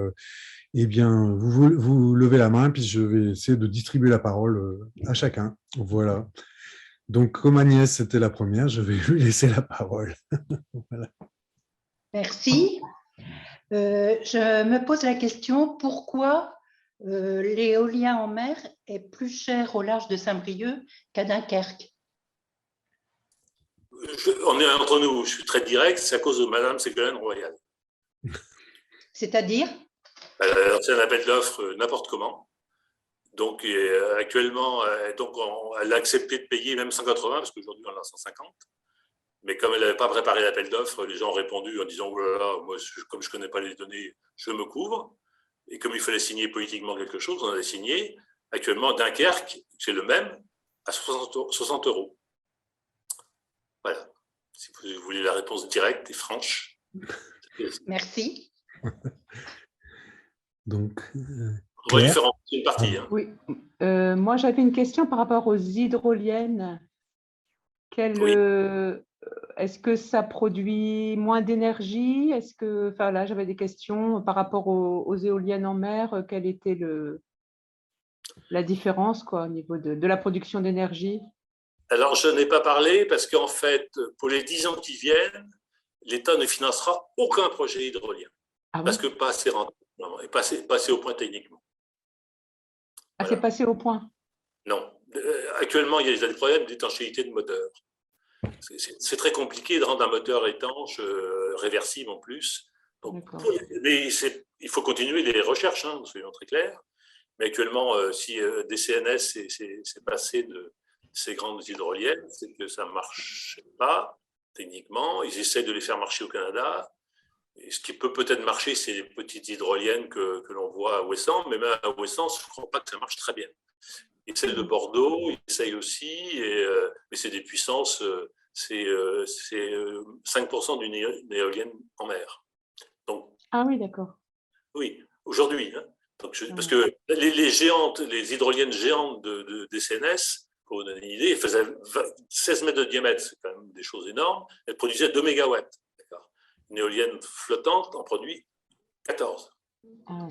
eh bien, vous levez la main, puis je vais essayer de distribuer la parole à chacun. Voilà. Donc, comme Agnès, c'était la première, je vais lui laisser la parole. Voilà. Merci. Je me pose la question, pourquoi l'éolien en mer est plus cher au large de Saint-Brieuc qu'à Dunkerque? On est entre nous, je suis très direct, c'est à cause de Madame Ségolène Royal. C'est-à-dire? C'est un appel d'offres n'importe comment. Donc, actuellement, elle a accepté de payer même 180, parce qu'aujourd'hui, on a 150. Mais comme elle n'avait pas préparé l'appel d'offres, les gens ont répondu en disant « Oh là là, moi, comme je ne connais pas les données, je me couvre. » Et comme il fallait signer politiquement quelque chose, on avait signé. Actuellement, Dunkerque, c'est le même, à 60 euros. Voilà. Si vous voulez la réponse directe et franche. Merci. Donc, on va lui faire en C'est une partie. Hein. Oui. Moi, j'avais une question par rapport aux hydroliennes. Oui. Est-ce que ça produit moins d'énergie? Enfin là, j'avais des questions par rapport aux éoliennes en mer. Quelle était la différence au niveau de la production d'énergie? Alors, je n'ai pas parlé parce qu'en fait, pour les 10 ans qui viennent, l'État ne financera aucun projet hydrolien. Ah parce oui? que pas assez rentable, et passé au point techniquement. Ah, Voilà. c'est passé au point? Non. Actuellement, il y a des problèmes d'étanchéité de moteur. C'est très compliqué de rendre un moteur étanche, réversible en plus. Donc, il faut continuer les recherches, hein, soyons très clairs. Mais actuellement, si DCNS s'est passé de ces grandes hydroliennes, c'est que ça ne marche pas techniquement. Ils essaient de les faire marcher au Canada. Et ce qui peut peut-être marcher, c'est les petites hydroliennes que l'on voit à Ouessant, mais même à Ouessant, je ne crois pas que ça marche très bien. Et celle de Bordeaux, ils essayent aussi, mais c'est des puissances, c'est 5% d'une éolienne en mer. Donc, ah oui, d'accord. Oui, aujourd'hui. Hein. Parce que les hydroliennes géantes de DCNS, pour vous donner une idée, elles faisaient 16 mètres de diamètre, c'est quand même des choses énormes. Elles produisaient 2 mégawatts. Une éolienne flottante en produit 14. Ah.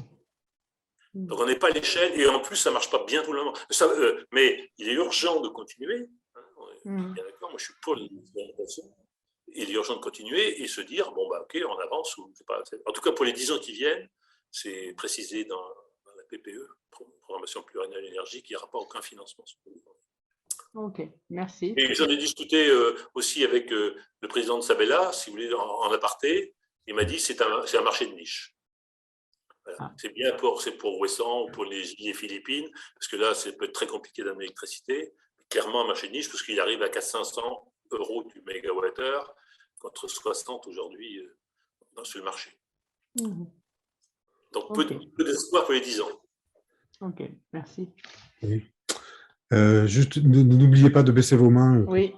Donc on n'est pas à l'échelle, et en plus ça ne marche pas bien tout le monde. Mais il est urgent de continuer. Hein, bien d'accord, moi je suis pour l'expérimentation. Il est urgent de continuer et se dire, bon, bah, ok, on avance. En tout cas, pour les 10 ans qui viennent, c'est précisé dans la PPE, Programmation pluriannuelle de l'énergie, qu'il n'y aura pas aucun financement. Ok, merci. Et j'en ai discuté aussi avec le président de Sabella, si vous voulez, en aparté. Il m'a dit c'est un marché de niche. Voilà. Ah. C'est bien pour Ouessant ou pour les îles Philippines, parce que là, ça peut être très compliqué d'amener l'électricité. Clairement, un marché de niche, parce qu'il arrive à 400-500 € du mégawattheure, contre 60 aujourd'hui sur le marché. Donc, peu d'espoir pour les 10 ans. Ok, merci. Oui. Juste, n'oubliez pas de baisser vos mains. Oui.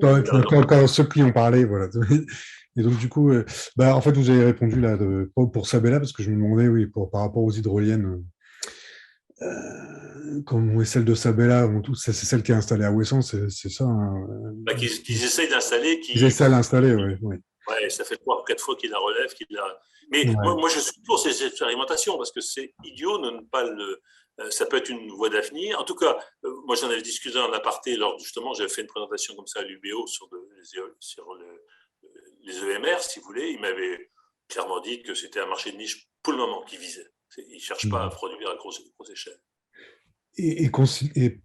Quand ceux qui ont parlé, voilà. Et donc, du coup, en fait, vous avez répondu là pour Sabella, parce que je me demandais, oui, par rapport aux hydroliennes, comme celle de Sabella, c'est celle qui est installée à Ouessant, c'est ça. Hein. Qu'ils essayent d'installer. Ils essaient de l'installer, oui. Ouais, ça fait 3 ou 4 fois qu'ils la relèvent. Mais moi, je suis pour ces expérimentations, parce que c'est idiot de ne pas le. Ça peut être une voie d'avenir. En tout cas, moi, j'en avais discuté en aparté lors, justement, j'avais fait une présentation comme ça à l'UBO sur les EMR, si vous voulez. Il m'avait clairement dit que c'était un marché de niche pour le moment qu'il visait. Il ne cherche pas à produire à grosse échelle. Et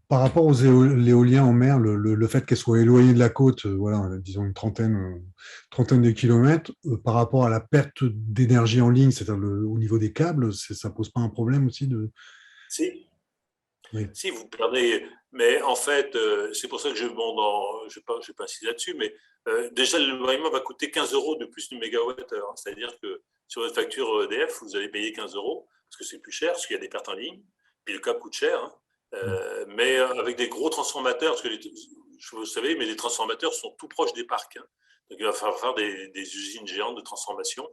par rapport aux éoliens en mer, le fait qu'elles soient éloignées de la côte, voilà, disons une trentaine de kilomètres, par rapport à la perte d'énergie en ligne, c'est-à-dire au niveau des câbles, ça ne pose pas un problème aussi de... Si. Oui. Si, vous perdez. Mais en fait, c'est pour ça que je vais pas insister là-dessus, mais déjà, l'éloignement va coûter 15 € de plus du mégawattheure. C'est-à-dire que sur votre facture EDF, vous allez payer 15 €, parce que c'est plus cher, parce qu'il y a des pertes en ligne, puis le câble coûte cher. Hein. Mais avec des gros transformateurs, parce que vous savez, mais les transformateurs sont tout proches des parcs. Hein. Donc il va falloir faire des usines géantes de transformation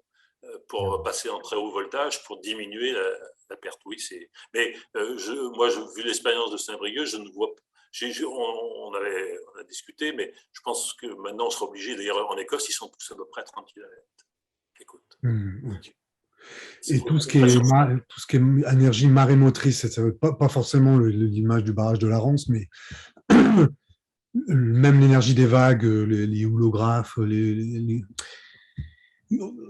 pour passer en très haut voltage, pour diminuer la perte. Oui, mais moi, vu l'expérience de Saint-Brieuc, je ne vois pas. On a discuté, mais je pense que maintenant, on sera obligé. D'ailleurs, en Écosse, ils sont tous à peu près à 30 km. Écoute. Okay. Et tout ce qui est énergie marémotrice, ça veut pas forcément l'image du barrage de la Rance, mais même l'énergie des vagues, les houlographes,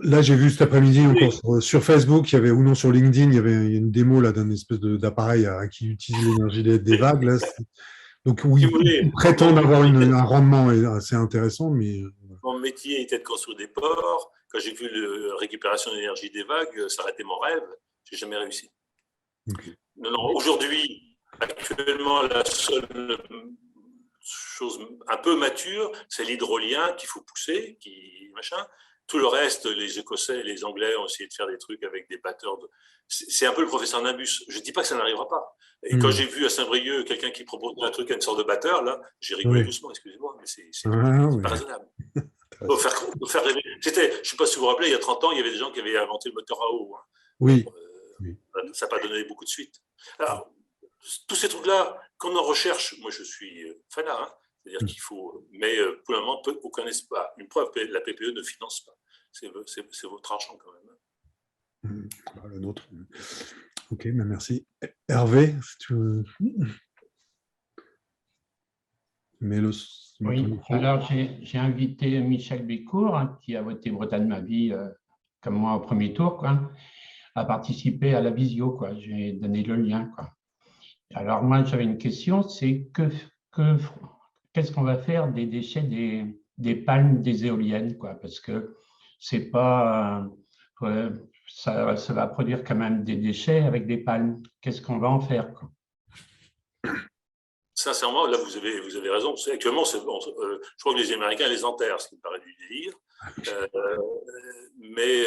Là, j'ai vu cet après-midi encore sur Facebook, il y avait, ou non sur LinkedIn, il y avait une démo là d'un espèce d'appareil qui utilise l'énergie des vagues. Là. Donc oui, ils prétendent avoir un rendement assez intéressant, mais mon métier était de construire des ports. Quand j'ai vu la récupération d'énergie des vagues, ça aurait été mon rêve. J'ai jamais réussi. Okay. Non. Aujourd'hui, actuellement, la seule chose un peu mature, c'est l'hydrolien qu'il faut pousser, machin. Tout le reste, les Écossais et les Anglais ont essayé de faire des trucs avec des batteurs. C'est un peu le professeur Nimbus. Je ne dis pas que ça n'arrivera pas. Et quand j'ai vu à Saint-Brieuc quelqu'un qui propose un truc à une sorte de batteur, là, j'ai rigolé doucement, excusez-moi, mais c'est pas raisonnable. Il faut faire rêver. Je ne sais pas si vous vous rappelez, il y a 30 ans, il y avait des gens qui avaient inventé le moteur à eau. Hein. Oui. On n'a pas donné beaucoup de suite. Alors, tous ces trucs-là, qu'on en recherche, moi je suis fanat, hein, c'est-à-dire qu'il faut, mais pour le moment, aucun pas. Une preuve, la PPE ne finance pas. C'est votre argent quand même. Le nôtre. Ok, mais merci. Hervé, si tu veux. Oui, alors j'ai invité Michel Bécourt, hein, qui a voté Bretagne Ma Vie, comme moi au premier tour, quoi, à participer à la visio, quoi. J'ai donné le lien, quoi. Alors moi, j'avais une question, c'est qu'est-ce qu'on va faire des déchets des palmes des éoliennes, quoi, parce que c'est pas, ça va produire quand même des déchets avec des palmes. Qu'est-ce qu'on va en faire, quoi? Sincèrement, là, vous avez raison. Actuellement, je crois que les Américains les enterrent, ce qui me paraît du délire. Mais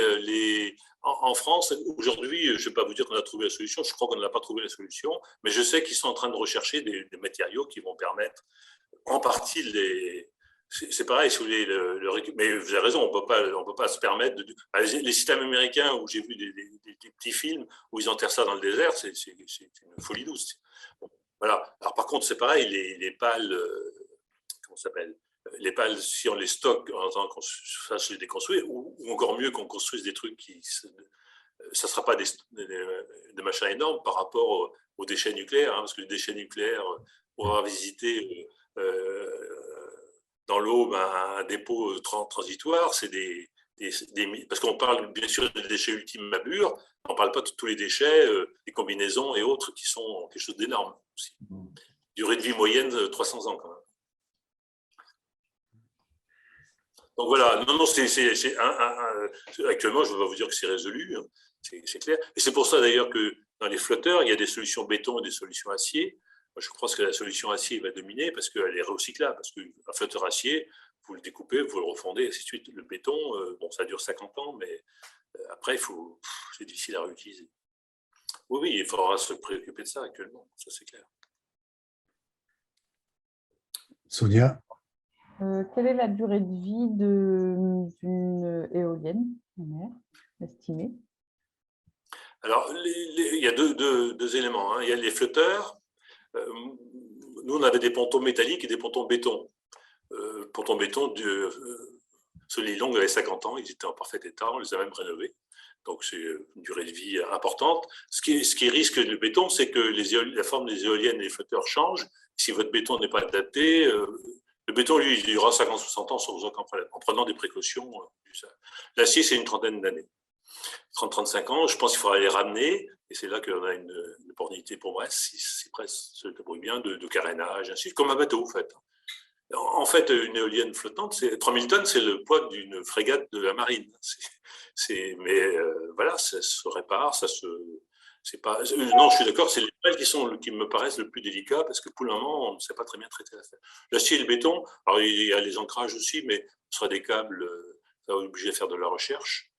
en France, aujourd'hui, je ne vais pas vous dire qu'on a trouvé la solution, je crois qu'on n'a pas trouvé la solution, mais je sais qu'ils sont en train de rechercher des matériaux qui vont permettre, en partie, c'est pareil, si vous voulez, mais vous avez raison, on ne peut pas se permettre les systèmes américains où j'ai vu des petits films où ils enterrent ça dans le désert, c'est une folie douce. Bon, voilà. Alors par contre, c'est pareil, les pales, comment ça s'appelle ? Les pales, si on les stocke en attendant qu'on sache les déconstruire, ou encore mieux qu'on construise des trucs ça ne sera pas des machins énormes par rapport aux déchets nucléaires, hein, parce que les déchets nucléaires, pour avoir visité dans l'Aube un dépôt transitoire, c'est parce qu'on parle bien sûr des déchets ultimes à bure, on ne parle pas de tous les déchets, des combinaisons et autres qui sont quelque chose d'énorme aussi. Durée de vie moyenne, 300 ans quand même. Donc voilà, non, actuellement, je ne vais pas vous dire que c'est résolu, hein, c'est clair. Et c'est pour ça d'ailleurs que dans les flotteurs, il y a des solutions béton et des solutions acier. Moi, je pense que la solution acier va dominer parce qu'elle est recyclable. Parce qu'un flotteur acier, vous le découpez, vous le refondez, et ainsi de suite. Le béton, bon, ça dure 50 ans, mais après, c'est difficile à réutiliser. Oui, il faudra se préoccuper de ça actuellement, ça c'est clair. Sonia? Quelle est la durée de vie d'une éolienne en mer estimée? Alors, il y a deux éléments, hein. Il y a les flotteurs. Nous, on avait des pontons métalliques et des pontons béton. Pontons béton, celui long avait 50 ans, ils étaient en parfait état, on les a même rénovés. Donc, c'est une durée de vie importante. Ce qui risque le béton, c'est que la forme des éoliennes et des flotteurs changent. Si votre béton n'est pas adapté, le béton, lui, il durera 50-60 ans sans aucun problème, en prenant des précautions. L'acier, c'est une trentaine d'années. 30-35 ans, je pense qu'il faudra les ramener, et c'est là qu'on a une opportunité pour Brest, si Brest se débrouille bien, de carénage, ainsi de suite, comme un bateau, en fait. En fait, une éolienne flottante, 3000 tonnes, c'est le poids d'une frégate de la marine. Mais voilà, ça se répare, c'est pas. Non, je suis d'accord, c'est les pelles qui me paraissent le plus délicats, parce que pour le moment, on ne sait pas très bien traiter l'affaire. L'acier et le béton, alors il y a les ancrages aussi, mais ce sera des câbles, ça va obliger à faire de la recherche.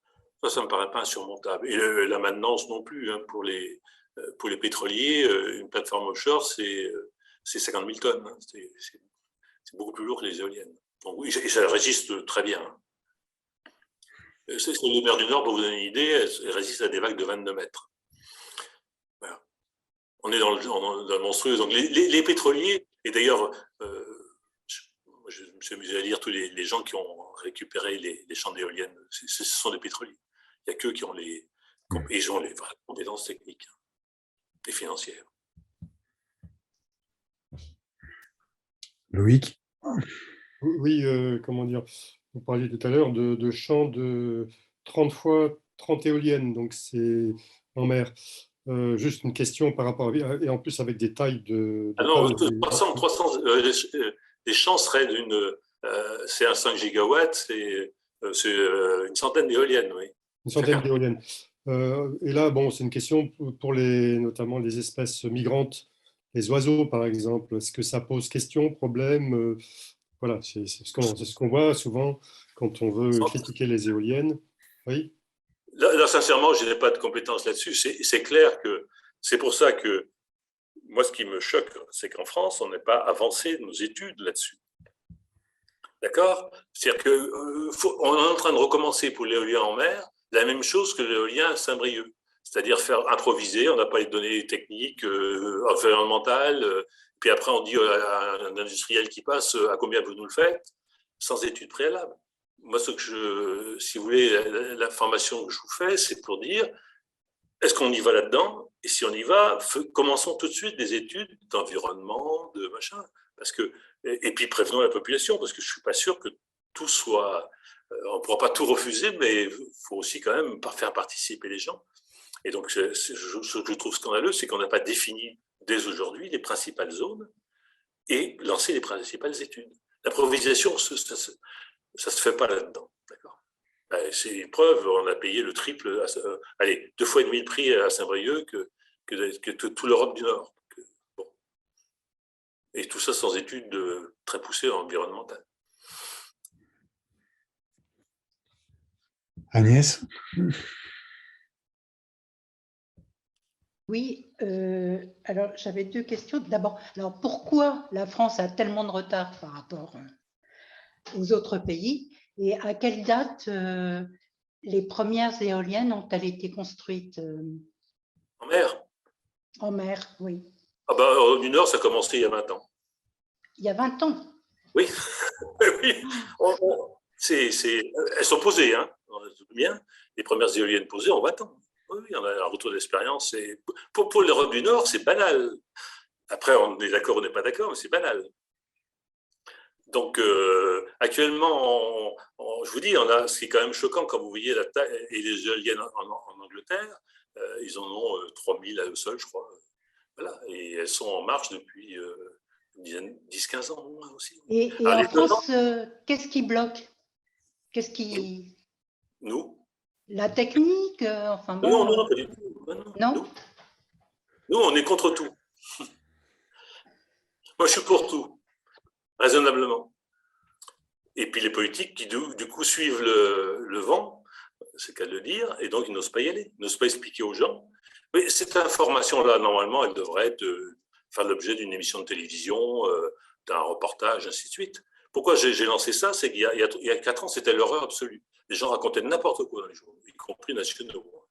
Ça ne me paraît pas insurmontable. Et la maintenance non plus, hein, pour les pétroliers, une plateforme offshore, c'est 50 000 tonnes. Hein, c'est beaucoup plus lourd que les éoliennes. Donc oui, et ça résiste très bien. Les mers du Nord, pour vous donner une idée, elles résistent à des vagues de 22 mètres. Voilà. On est dans le monstrueux. Donc les pétroliers, et d'ailleurs, je me suis amusé à lire tous les gens qui ont récupéré les champs d'éoliennes. Ce sont des pétroliers. Il n'y a qu'eux qui ont les vraies compétences techniques et financières. Loïc? Oui, comment dire, vous parliez tout à l'heure de champs de 30 fois 30 éoliennes, donc c'est en mer. Juste une question par rapport à... Et en plus avec des tailles de... non, 300 les champs seraient c'est un 5 gigawatts, c'est une centaine d'éoliennes, oui. Une centaine d'éoliennes. Et là, bon, c'est une question pour notamment les espèces migrantes, les oiseaux par exemple. Est-ce que ça pose question, problème? Voilà, c'est ce qu'on voit souvent quand on veut critiquer les éoliennes. Oui. Là, sincèrement, je n'ai pas de compétences là-dessus. C'est clair que c'est pour ça que moi, ce qui me choque, c'est qu'en France, on n'est pas avancé nos études là-dessus. D'accord? C'est-à-dire qu'on est en train de recommencer pour l'éolien en mer la même chose que l'éolien à Saint-Brieuc. c'est-à-dire faire improviser, on n'a pas les données techniques, environnementales, puis après on dit à un industriel qui passe à combien vous nous le faites, sans étude préalable. Moi, si vous voulez, l'information que je vous fais, c'est pour dire, est-ce qu'on y va là-dedans? Et si on y va, commençons tout de suite des études d'environnement, de machin. Et puis prévenons la population, parce que je ne suis pas sûr que tout soit... on ne pourra pas tout refuser, mais il faut aussi quand même faire participer les gens. Et donc, ce que je trouve scandaleux, c'est qu'on n'a pas défini dès aujourd'hui les principales zones et lancé les principales études. L'improvisation, ça ne se fait pas là-dedans. D'accord ? C'est une preuve, on a payé le triple, 2 fois et demi le prix à Saint-Brieuc que toute l'Europe du Nord. Bon. Et tout ça sans études très poussées environnementales. Agnès? Oui, alors j'avais 2 questions. D'abord, alors pourquoi la France a tellement de retard par rapport aux autres pays et à quelle date les premières éoliennes ont-elles été construites En mer? En mer, oui. Ah bah, du Nord, ça a commencé il y a 20 ans. Il y a 20 ans? Oui, oui. Elles sont posées, hein. Bien. Les premières éoliennes posées en 20 ans. Oui, on a un retour d'expérience. Pour l'Europe du Nord, c'est banal. Après, on est d'accord ou on n'est pas d'accord, mais c'est banal. Donc, actuellement, je vous dis, ce qui est quand même choquant quand vous voyez la taille et les éoliennes en Angleterre, ils en ont 3000 à eux seuls, je crois. Voilà. Et elles sont en marche depuis 10-15 ans aussi. Et en France, qu'est-ce qui bloque? Qu'est-ce qui... Nous? La technique, enfin bon. Non, pas du tout. Non. Nous, on est contre tout. Moi, je suis pour tout, raisonnablement. Et puis les politiques qui, du coup, suivent le vent, c'est le cas de le dire, et donc ils n'osent pas y aller, ils n'osent pas expliquer aux gens. Mais cette information-là, normalement, elle devrait faire l'objet d'une émission de télévision, d'un reportage, ainsi de suite. Pourquoi j'ai lancé ça? C'est qu'il y a 4 ans, c'était l'horreur absolue. Les gens racontaient n'importe quoi dans les journaux, y compris nationaux.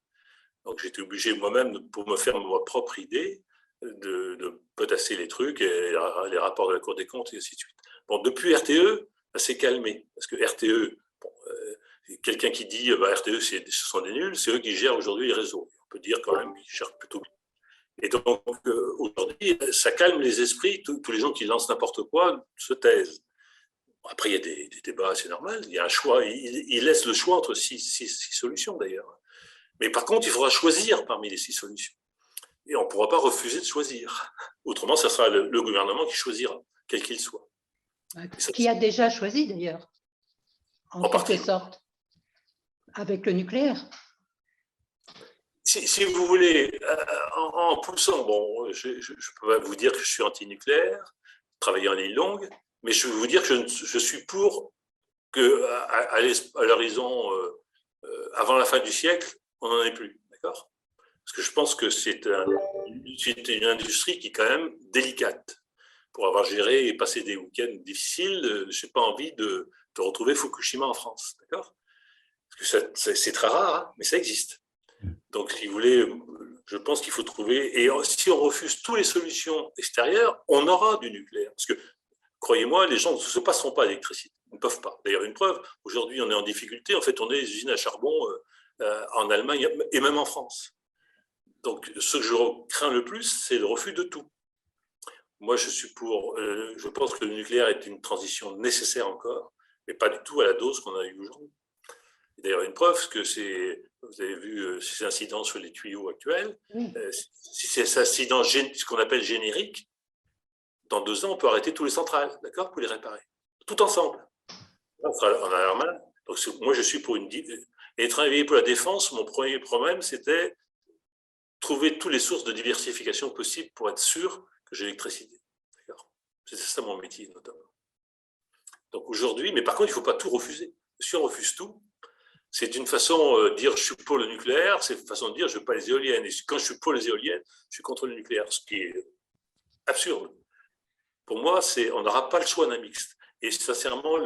Donc j'étais obligé moi-même, pour me faire ma propre idée, de potasser les trucs, et les rapports de la Cour des comptes, et ainsi de suite. Bon, depuis RTE, ça s'est calmé, parce que RTE, quelqu'un qui dit RTE, ce sont des nuls, c'est eux qui gèrent aujourd'hui les réseaux. On peut dire quand même qu'ils gèrent plutôt bien. Et donc, aujourd'hui, ça calme les esprits, tous les gens qui lancent n'importe quoi se taisent. Après, il y a des débats, c'est normal, il y a un choix, ils laissent le choix entre 6 solutions d'ailleurs. Mais par contre, il faudra choisir parmi les 6 solutions. Et on ne pourra pas refuser de choisir. Autrement, ce sera le gouvernement qui choisira, quel qu'il soit. Qui a déjà choisi d'ailleurs, en quelque sorte, avec le nucléaire. Si vous voulez, en poussant, bon, je peux pas vous dire que je suis anti-nucléaire, travailler en ligne longue, mais je veux vous dire que je suis pour qu'à l'horizon, avant la fin du siècle, on n'en ait plus, d'accord? Parce que je pense que c'est une industrie qui est quand même délicate. Pour avoir géré et passé des week-ends difficiles, je n'ai pas envie de retrouver Fukushima en France, d'accord? Parce que c'est très rare, hein, mais ça existe. Donc, si vous voulez, je pense qu'il faut trouver... Et si on refuse toutes les solutions extérieures, on aura du nucléaire. Parce que, croyez-moi, les gens ne se passeront pas d'électricité. Ils ne peuvent pas. D'ailleurs, une preuve, aujourd'hui, on est en difficulté. En fait, on a des usines à charbon en Allemagne et même en France. Donc, ce que je crains le plus, c'est le refus de tout. Moi, je pense que le nucléaire est une transition nécessaire encore, mais pas du tout à la dose qu'on a eue aujourd'hui. D'ailleurs, une preuve que vous avez vu ces incidents sur les tuyaux actuels, si ces incidents, ce qu'on appelle génériques, dans 2 ans, on peut arrêter tous les centrales, d'accord, pour les réparer, tout ensemble. On a l'air mal. Donc, moi, je suis pour et travailler pour la défense, mon premier problème, c'était trouver toutes les sources de diversification possibles pour être sûr que j'ai l'électricité. C'est ça mon métier, notamment. Donc aujourd'hui, mais par contre, il ne faut pas tout refuser. Si on refuse tout, c'est une façon de dire je suis pour le nucléaire, c'est une façon de dire je ne veux pas les éoliennes. Et quand je suis pour les éoliennes, je suis contre le nucléaire, ce qui est absurde. Pour moi, on n'aura pas le choix d'un mixte. Et sincèrement,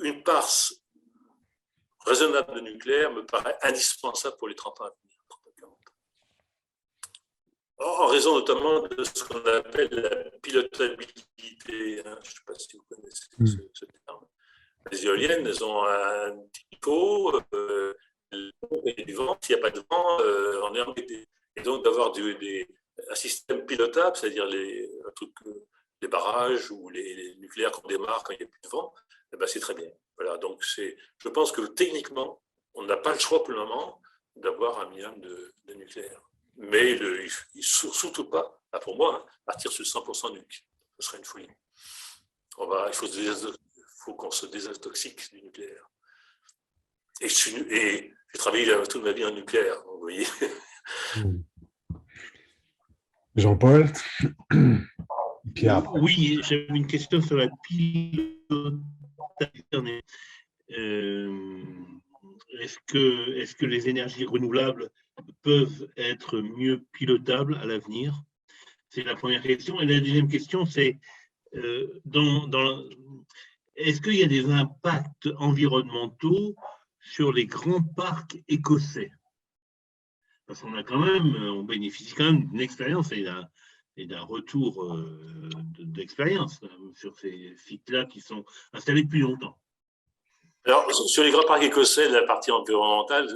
une part raisonnable de nucléaire me paraît indispensable pour les 30 ans à venir. en raison notamment de ce qu'on appelle la pilotabilité. Hein. Je ne sais pas si vous connaissez ce terme. Les éoliennes, elles ont un typo, et du vent. S'il n'y a pas de vent, on est embêté. Et donc d'avoir un système pilotable, c'est-à-dire les barrages ou les nucléaires qu'on démarre quand il n'y a plus de vent, eh ben c'est très bien. Voilà, donc je pense que techniquement, on n'a pas le choix pour le moment d'avoir un minimum de nucléaire. Mais il ne faut surtout pas, pour moi, partir sur 100% nucléaire. Ce serait une folie. Il faut qu'on se désintoxique du nucléaire. Et j'ai travaillé toute ma vie en nucléaire, vous voyez. Jean-Paul? Pierre. Oui, j'avais une question sur la pilotage. Est-ce que les énergies renouvelables peuvent être mieux pilotables à l'avenir? C'est la première question. Et la deuxième question, c'est est-ce qu'il y a des impacts environnementaux sur les grands parcs écossais? Parce qu'on on bénéficie quand même d'une expérience et d'un retour d'expérience sur ces sites-là qui sont installés depuis longtemps. Alors, sur les grands parcs écossais, la partie environnementale,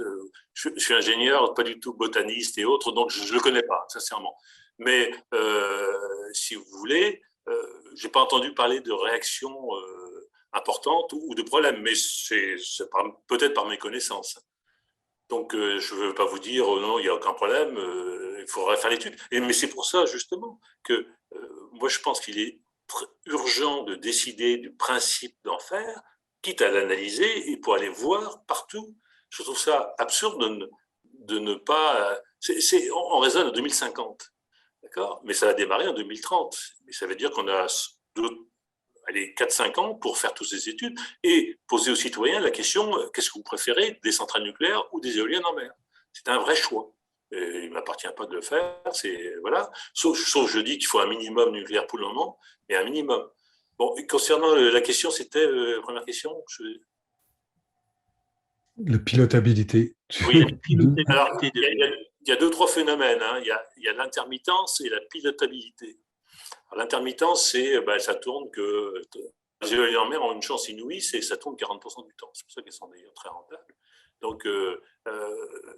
je suis ingénieur, pas du tout botaniste et autres, donc je ne le connais pas, sincèrement. Mais si vous voulez, je n'ai pas entendu parler de réactions importantes ou de problèmes, mais c'est peut-être par mes connaissances. Donc, je ne veux pas vous dire non, il n'y a aucun problème, il faudrait faire l'étude. Mais c'est pour ça, justement, que moi, je pense qu'il est urgent de décider du principe d'en faire, quitte à l'analyser et pour aller voir partout. Je trouve ça absurde de ne pas... on raisonne en 2050, d'accord? Mais ça va démarrer en 2030. Et ça veut dire qu'on a 4-5 ans pour faire toutes ces études et poser aux citoyens la question, qu'est-ce que vous préférez, des centrales nucléaires ou des éoliennes en mer? C'est un vrai choix. Et il ne m'appartient pas de le faire, voilà. Sauf je dis qu'il faut un minimum nucléaire pour le moment, et un minimum. Bon, concernant la question, c'était la première question. La pilotabilité. Oui, alors, il y a 2-3 phénomènes. Hein. Il y a l'intermittence et la pilotabilité. L'intermittence, ça tourne que les éoliennes en mer ont une chance inouïe, ça tourne 40% du temps. C'est pour ça qu'elles sont d'ailleurs très rentables. Donc,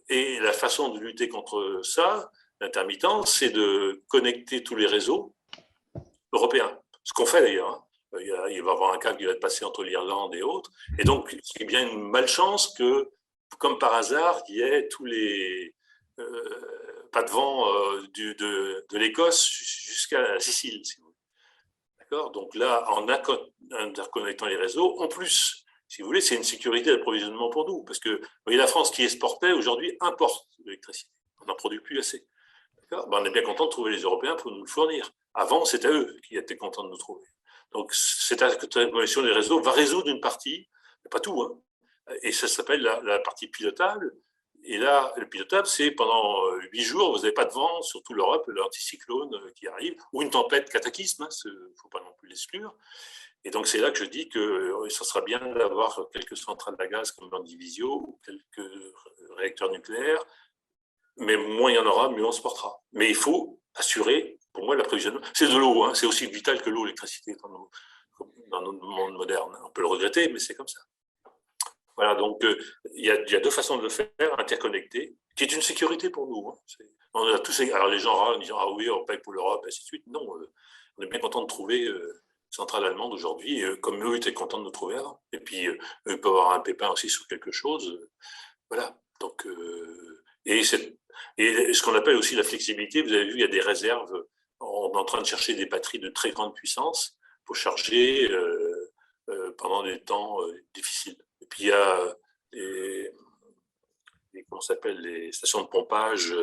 et la façon de lutter contre ça, l'intermittence, c'est de connecter tous les réseaux européens. Ce qu'on fait d'ailleurs. Hein. Il va y avoir un câble qui va être passé entre l'Irlande et autres. Et donc, c'est bien une malchance que, comme par hasard, il y ait tous les pas de vent de l'Écosse jusqu'à la Sicile, si vous voulez. D'accord ? Donc là, en interconnectant les réseaux, en plus, si vous voulez, c'est une sécurité d'approvisionnement pour nous. Parce que, vous voyez, la France qui exportait, aujourd'hui, importe de l'électricité. On n'en produit plus assez. D'accord ? On est bien content de trouver les Européens pour nous le fournir. Avant, c'était eux qui étaient contents de nous trouver. Donc, cette interconnexion des réseaux va résoudre une partie, mais pas tout, hein. Et ça s'appelle la partie pilotable. Et là, le pilotable, c'est pendant 8 jours, vous n'avez pas de vent sur toute l'Europe, l'anticyclone qui arrive, ou une tempête cataclysme, hein, il ne faut pas non plus l'exclure. Et donc, c'est là que je dis que ça sera bien d'avoir quelques centrales à gaz comme Landivisiau, ou quelques réacteurs nucléaires, mais moins il y en aura, mieux on se portera. Mais il faut assurer, pour moi, l'approvisionnement. C'est de l'eau, hein, c'est aussi vital que l'eau, l'électricité dans notre monde moderne. On peut le regretter, mais c'est comme ça. Voilà, donc il y a 2 façons de le faire, interconnecter, qui est une sécurité pour nous. Hein. On a tous, alors les gens râlent en disant « Ah oui, on paye pour l'Europe, et ainsi de suite ». Non, on est bien content de trouver centrale allemande aujourd'hui, comme eux étaient contents de nous trouver avant. Et puis, eux peuvent avoir un pépin aussi sur quelque chose. Voilà, donc... Et ce qu'on appelle aussi la flexibilité, vous avez vu, il y a des réserves. On est en train de chercher des batteries de très grande puissance pour charger pendant des temps difficiles. Et puis il y a les stations de pompage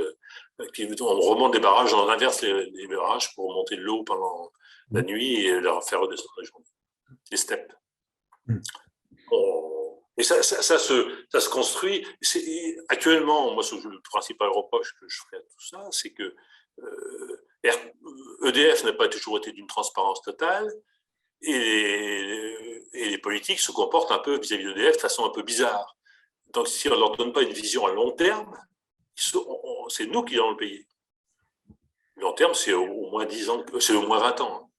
on remonte des barrages, on inverse les barrages pour monter de l'eau pendant la nuit et leur faire redescendre la journée. Les steppes. Et ça se construit. Actuellement, moi, le principal reproche que je ferai à tout ça, c'est que EDF n'a pas toujours été d'une transparence totale et les politiques se comportent un peu vis-à-vis d'EDF de façon un peu bizarre. Donc, si on ne leur donne pas une vision à long terme, c'est nous qui allons le payer. Long terme, c'est au moins 10 ans, c'est au moins 20 ans.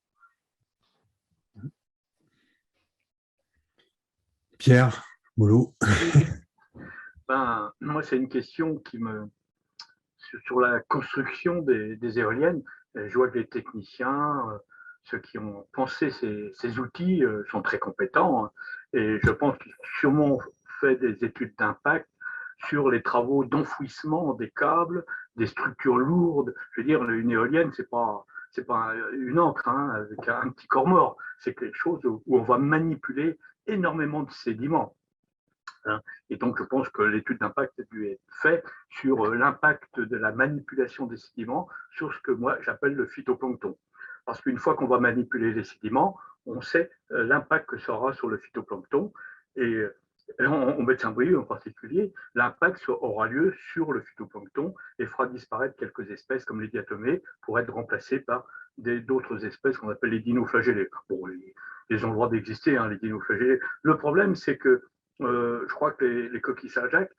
Pierre Molot. Moi, c'est une question sur la construction des éoliennes. Je vois que les techniciens, ceux qui ont pensé ces outils sont très compétents, hein, et je pense qu'ils ont sûrement fait des études d'impact sur les travaux d'enfouissement des câbles, des structures lourdes. Je veux dire, une éolienne, c'est pas une encre hein, avec un petit corps mort. C'est quelque chose où on va manipuler énormément de sédiments. Hein. Et donc, je pense que l'étude d'impact a dû être faite sur l'impact de la manipulation des sédiments sur ce que moi j'appelle le phytoplancton. Parce qu'une fois qu'on va manipuler les sédiments, on sait l'impact que ça aura sur le phytoplancton. Et en baie de Saint-Brieuc en particulier, l'impact aura lieu sur le phytoplancton et fera disparaître quelques espèces comme les diatomées pour être remplacées par d'autres espèces qu'on appelle les dinoflagellés. Bon, ils ont le droit d'exister, hein, les dinoflagellés. Le problème, c'est que je crois que les coquilles Saint-Jacques,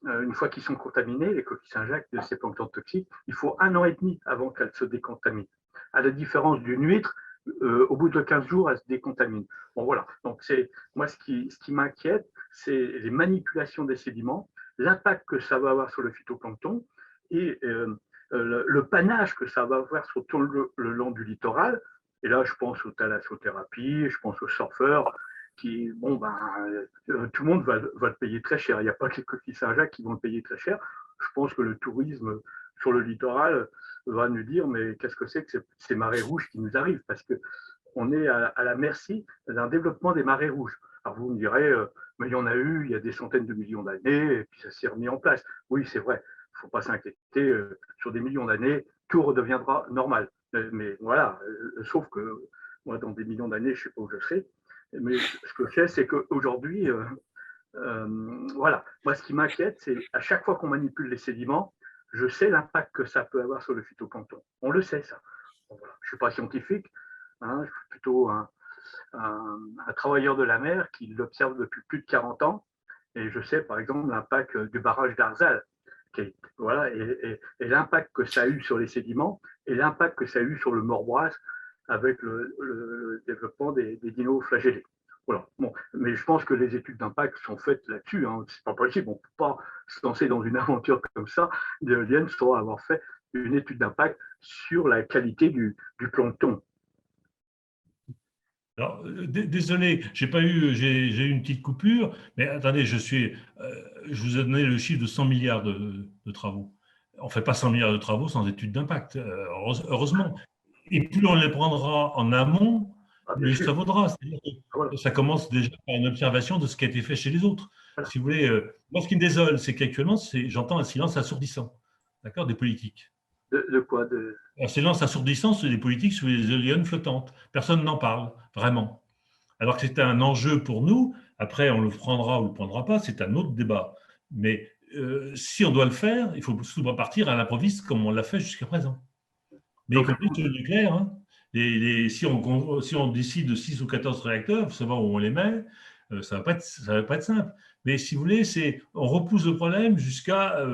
une fois qu'ils sont contaminés, les coquilles Saint-Jacques de ces planctons toxiques, il faut 1 an et demi avant qu'elles se décontaminent. À la différence d'une huître, au bout de 15 jours, elle se décontamine. Bon, voilà. Donc, moi, ce qui m'inquiète, c'est les manipulations des sédiments, l'impact que ça va avoir sur le phytoplancton et le panache que ça va avoir sur tout le long du littoral. Et là, je pense aux thalassothérapie, je pense aux surfeurs, qui, bon, tout le monde va le payer très cher. Il n'y a pas que les coquilles Saint-Jacques qui vont le payer très cher. Je pense que le tourisme sur le littoral va nous dire, mais qu'est-ce que c'est que ces marées rouges qui nous arrivent? Parce qu'on est à la merci d'un développement des marées rouges. Alors vous me direz, mais il y en a eu il y a des centaines de millions d'années, et puis ça s'est remis en place. Oui, c'est vrai, il ne faut pas s'inquiéter. Sur des millions d'années, tout redeviendra normal. Mais voilà, sauf que moi, dans des millions d'années, je ne sais pas où je serai. Mais ce que je sais, c'est qu'aujourd'hui, voilà, moi, ce qui m'inquiète, c'est à chaque fois qu'on manipule les sédiments, je sais l'impact que ça peut avoir sur le phytoplancton. On le sait, ça. Bon, voilà. Je ne suis pas scientifique, hein, je suis plutôt un travailleur de la mer qui l'observe depuis plus de 40 ans. Et je sais, par exemple, l'impact du barrage d'Arzal, voilà, et l'impact que ça a eu sur les sédiments et l'impact que ça a eu sur le Morboise avec le développement des dinoflagellés. Voilà. Bon, mais je pense que les études d'impact sont faites là-dessus. Hein. C'est pas possible. On ne peut pas se lancer dans une aventure comme ça d'éolienne sans avoir fait une étude d'impact sur la qualité du plancton. Alors, désolé, j'ai eu une petite coupure, mais attendez, je vous ai donné le chiffre de 100 milliards de travaux. On ne fait pas 100 milliards de travaux sans étude d'impact, heureusement. Et plus on les prendra en amont, mieux ça vaudra. C'est-à-dire que ça commence déjà par une observation de ce qui a été fait chez les autres. Si vous voulez, moi, ce qui me désole, c'est qu'actuellement, j'entends un silence assourdissant, d'accord, des politiques. De quoi Un silence assourdissant sur les politiques sur les éoliennes flottantes. Personne n'en parle, vraiment. Alors que c'est un enjeu pour nous. Après, on le prendra ou on ne le prendra pas, c'est un autre débat. Mais si on doit le faire, il faut surtout pas partir à l'improviste comme on l'a fait jusqu'à présent. Mais y compris sur le nucléaire. Hein. Si on décide de 6 ou 14 réacteurs, il faut savoir où on les met, ça ne va pas être simple. Mais si vous voulez, on repousse le problème jusqu'à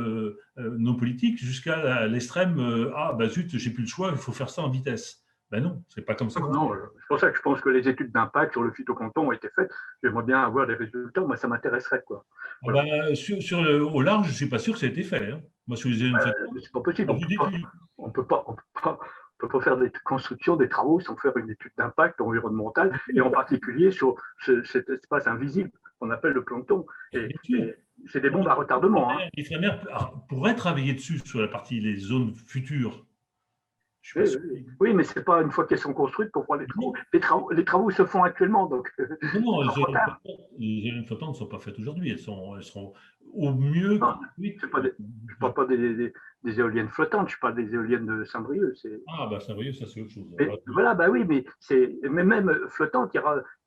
nos politiques, jusqu'à l'extrême ah, bah zut, j'ai plus le choix, il faut faire ça en vitesse. Ben non, c'est pas comme ça. Non, c'est pour ça que je pense que les études d'impact sur le phytoplancton ont été faites. J'aimerais bien avoir des résultats, moi ça m'intéresserait. Quoi. Voilà. Au large, je ne suis pas sûr que ça ait été fait. Hein. Moi, sur les c'est pas possible. On ne peut pas faire des constructions, des travaux sans faire une étude d'impact environnemental, et en particulier sur cet espace invisible qu'on appelle le plancton. Et c'est des bombes à retardement. Hein. Les Ifremer pourraient travailler dessus sur la partie des zones futures. Oui, mais ce n'est pas une fois qu'elles sont construites qu'on fera les travaux. Les travaux se font actuellement. Donc, non, les éoliennes flottantes ne sont pas faites aujourd'hui. Elles seront au mieux. Non, je ne parle pas des éoliennes flottantes, je parle des éoliennes de Saint-Brieuc. Ah, bah Saint-Brieuc, ça c'est autre chose. Voilà, bah oui, mais même flottante, il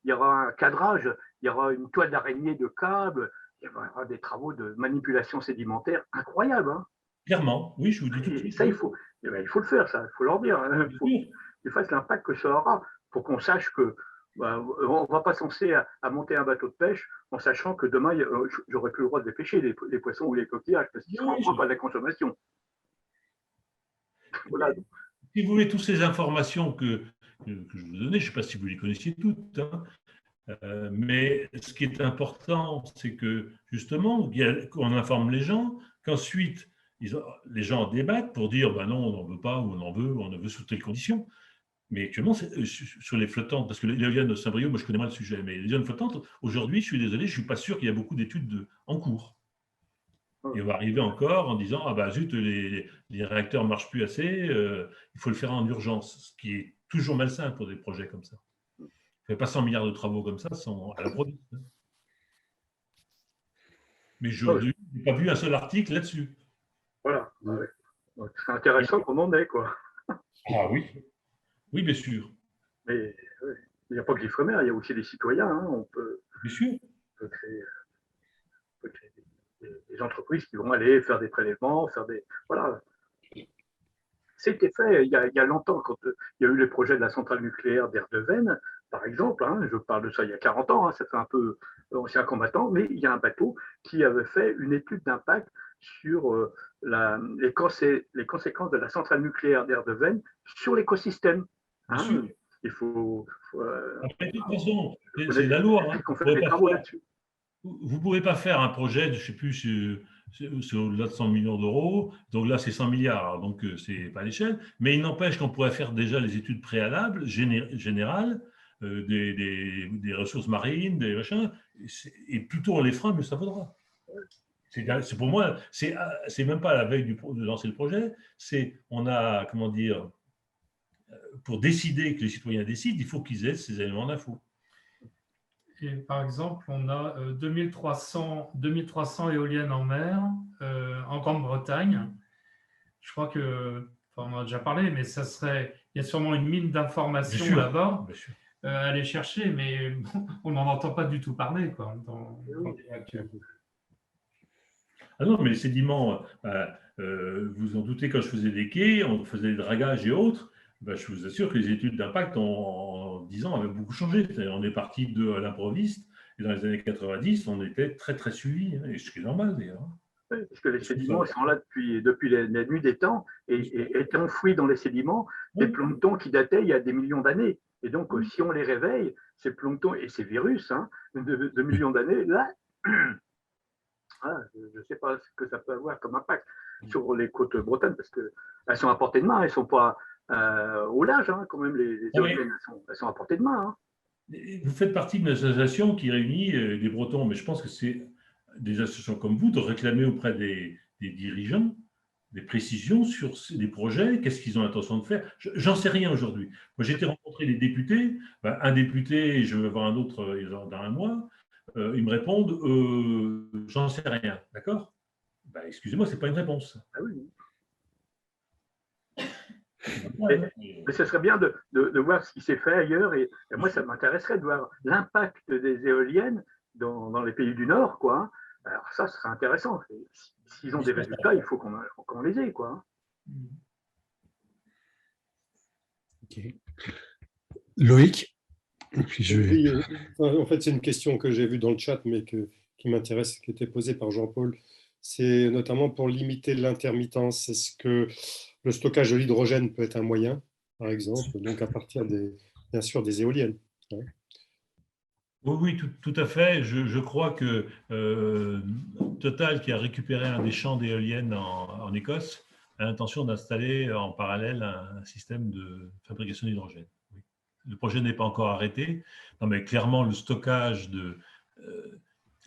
y aura un cadrage, il y aura une toile d'araignée de câbles, il y aura des travaux de manipulation sédimentaire incroyables. Hein. Clairement, oui, je vous dis tout de suite. Ça, il faut le faire, ça, il faut leur dire. Il faut qu'ils fassent l'impact que ça aura pour qu'on sache que on ne va pas censé à monter un bateau de pêche en sachant que demain, j'aurai plus le droit de les pêcher, les poissons ou les coquillages, parce qu'ils ne seront pas de la consommation. Voilà. Si vous voulez toutes ces informations que je vous donnais, je ne sais pas si vous les connaissiez toutes, hein, mais ce qui est important, c'est que justement, qu'on informe les gens, qu'ensuite, les gens débattent pour dire ben non, on n'en veut pas, ou on en veut sous telles conditions. Mais actuellement, sur les flottantes, parce que l'éolienne de Saint-Brieuc, moi je connais mal le sujet, mais les éoliennes flottantes, aujourd'hui, je suis désolé, je ne suis pas sûr qu'il y a beaucoup d'études en cours. Et on va arriver encore en disant ah bah zut, les réacteurs ne marchent plus assez, il faut le faire en urgence, ce qui est toujours malsain pour des projets comme ça. On ne fait pas 100 milliards de travaux comme ça à la produit. Mais je n'ai pas vu un seul article là-dessus. Voilà. C'est intéressant qu'on en ait, quoi. Ah oui. Oui, bien sûr. Mais il n'y a pas que l'Ifremer, il y a aussi les citoyens. Hein. On peut créer des entreprises qui vont aller faire des prélèvements, faire des… Voilà. C'était fait il y a longtemps, quand il y a eu les projets de la centrale nucléaire d'Erdevenne, par exemple. Hein, je parle de ça il y a 40 ans, hein, ça fait un peu ancien combattant, mais il y a un bateau qui avait fait une étude d'impact sur les conséquences de la centrale nucléaire d'Erdevenne sur l'écosystème. Hein, il faut de toute façon, c'est la loi. Hein. Vous ne pouvez pas faire un projet, je ne sais plus, c'est au-delà de 100 millions d'euros, donc là c'est 100 milliards, donc ce n'est pas à l'échelle, mais il n'empêche qu'on pourrait faire déjà les études préalables, générales, des ressources marines, des machins, et plus tôt on les fera, mieux ça vaudra. C'est pour moi, c'est même pas à la veille de lancer le projet, on a, comment dire, pour décider que les citoyens décident, il faut qu'ils aient ces éléments d'info. Et par exemple, on a 2300 éoliennes en mer en Grande-Bretagne. Je crois que, enfin, on en a déjà parlé, mais il y a sûrement une mine d'informations là-bas à aller chercher, mais on n'en entend pas du tout parler, quoi, dans actuel. Ah non, mais les sédiments, vous en doutez, quand je faisais des quais, on faisait des dragages et autres, je vous assure que les études d'impact en 10 ans avaient beaucoup changé. On est parti de l'improviste, et dans les années 90, on était très très suivi, et ce qui est normal d'ailleurs. Oui, parce que les sédiments sont là depuis la nuit des temps, et étaient enfouis dans les sédiments des planctons qui dataient il y a des millions d'années. Et donc, si on les réveille, ces planctons et ces virus de millions d'années, là, je ne sais pas ce que ça peut avoir comme impact sur les côtes bretonnes, parce qu'elles sont à portée de main, elles ne sont pas au large, hein, quand même, les éoliennes, elles sont à portée de main. Hein. Vous faites partie d'une association qui réunit des Bretons, mais je pense que c'est des associations comme vous de réclamer auprès des dirigeants des précisions sur des projets, qu'est-ce qu'ils ont l'intention de faire. J'en sais rien aujourd'hui. Moi, j'ai été rencontrer des députés, un député, je vais voir un autre dans un mois, ils me répondent j'en sais rien, d'accord? Excusez-moi, ce n'est pas une réponse. Ah oui. Mais ce serait bien de voir ce qui s'est fait ailleurs, et moi ça m'intéresserait de voir l'impact des éoliennes dans les pays du Nord, quoi. Alors ça serait intéressant. S'ils ont des résultats, il faut qu'on les ait, quoi. Ok. Loïc. Oui, en fait, c'est une question que j'ai vue dans le chat, mais qui m'intéresse, qui était posée par Jean-Paul. C'est notamment pour limiter l'intermittence. Est-ce que le stockage de l'hydrogène peut être un moyen, par exemple, donc à partir bien sûr des éoliennes? Ouais. Oui, tout à fait. Je crois que Total, qui a récupéré un des champs d'éoliennes en Écosse, a l'intention d'installer en parallèle un système de fabrication d'hydrogène. Oui. Le projet n'est pas encore arrêté. Non, mais clairement, le stockage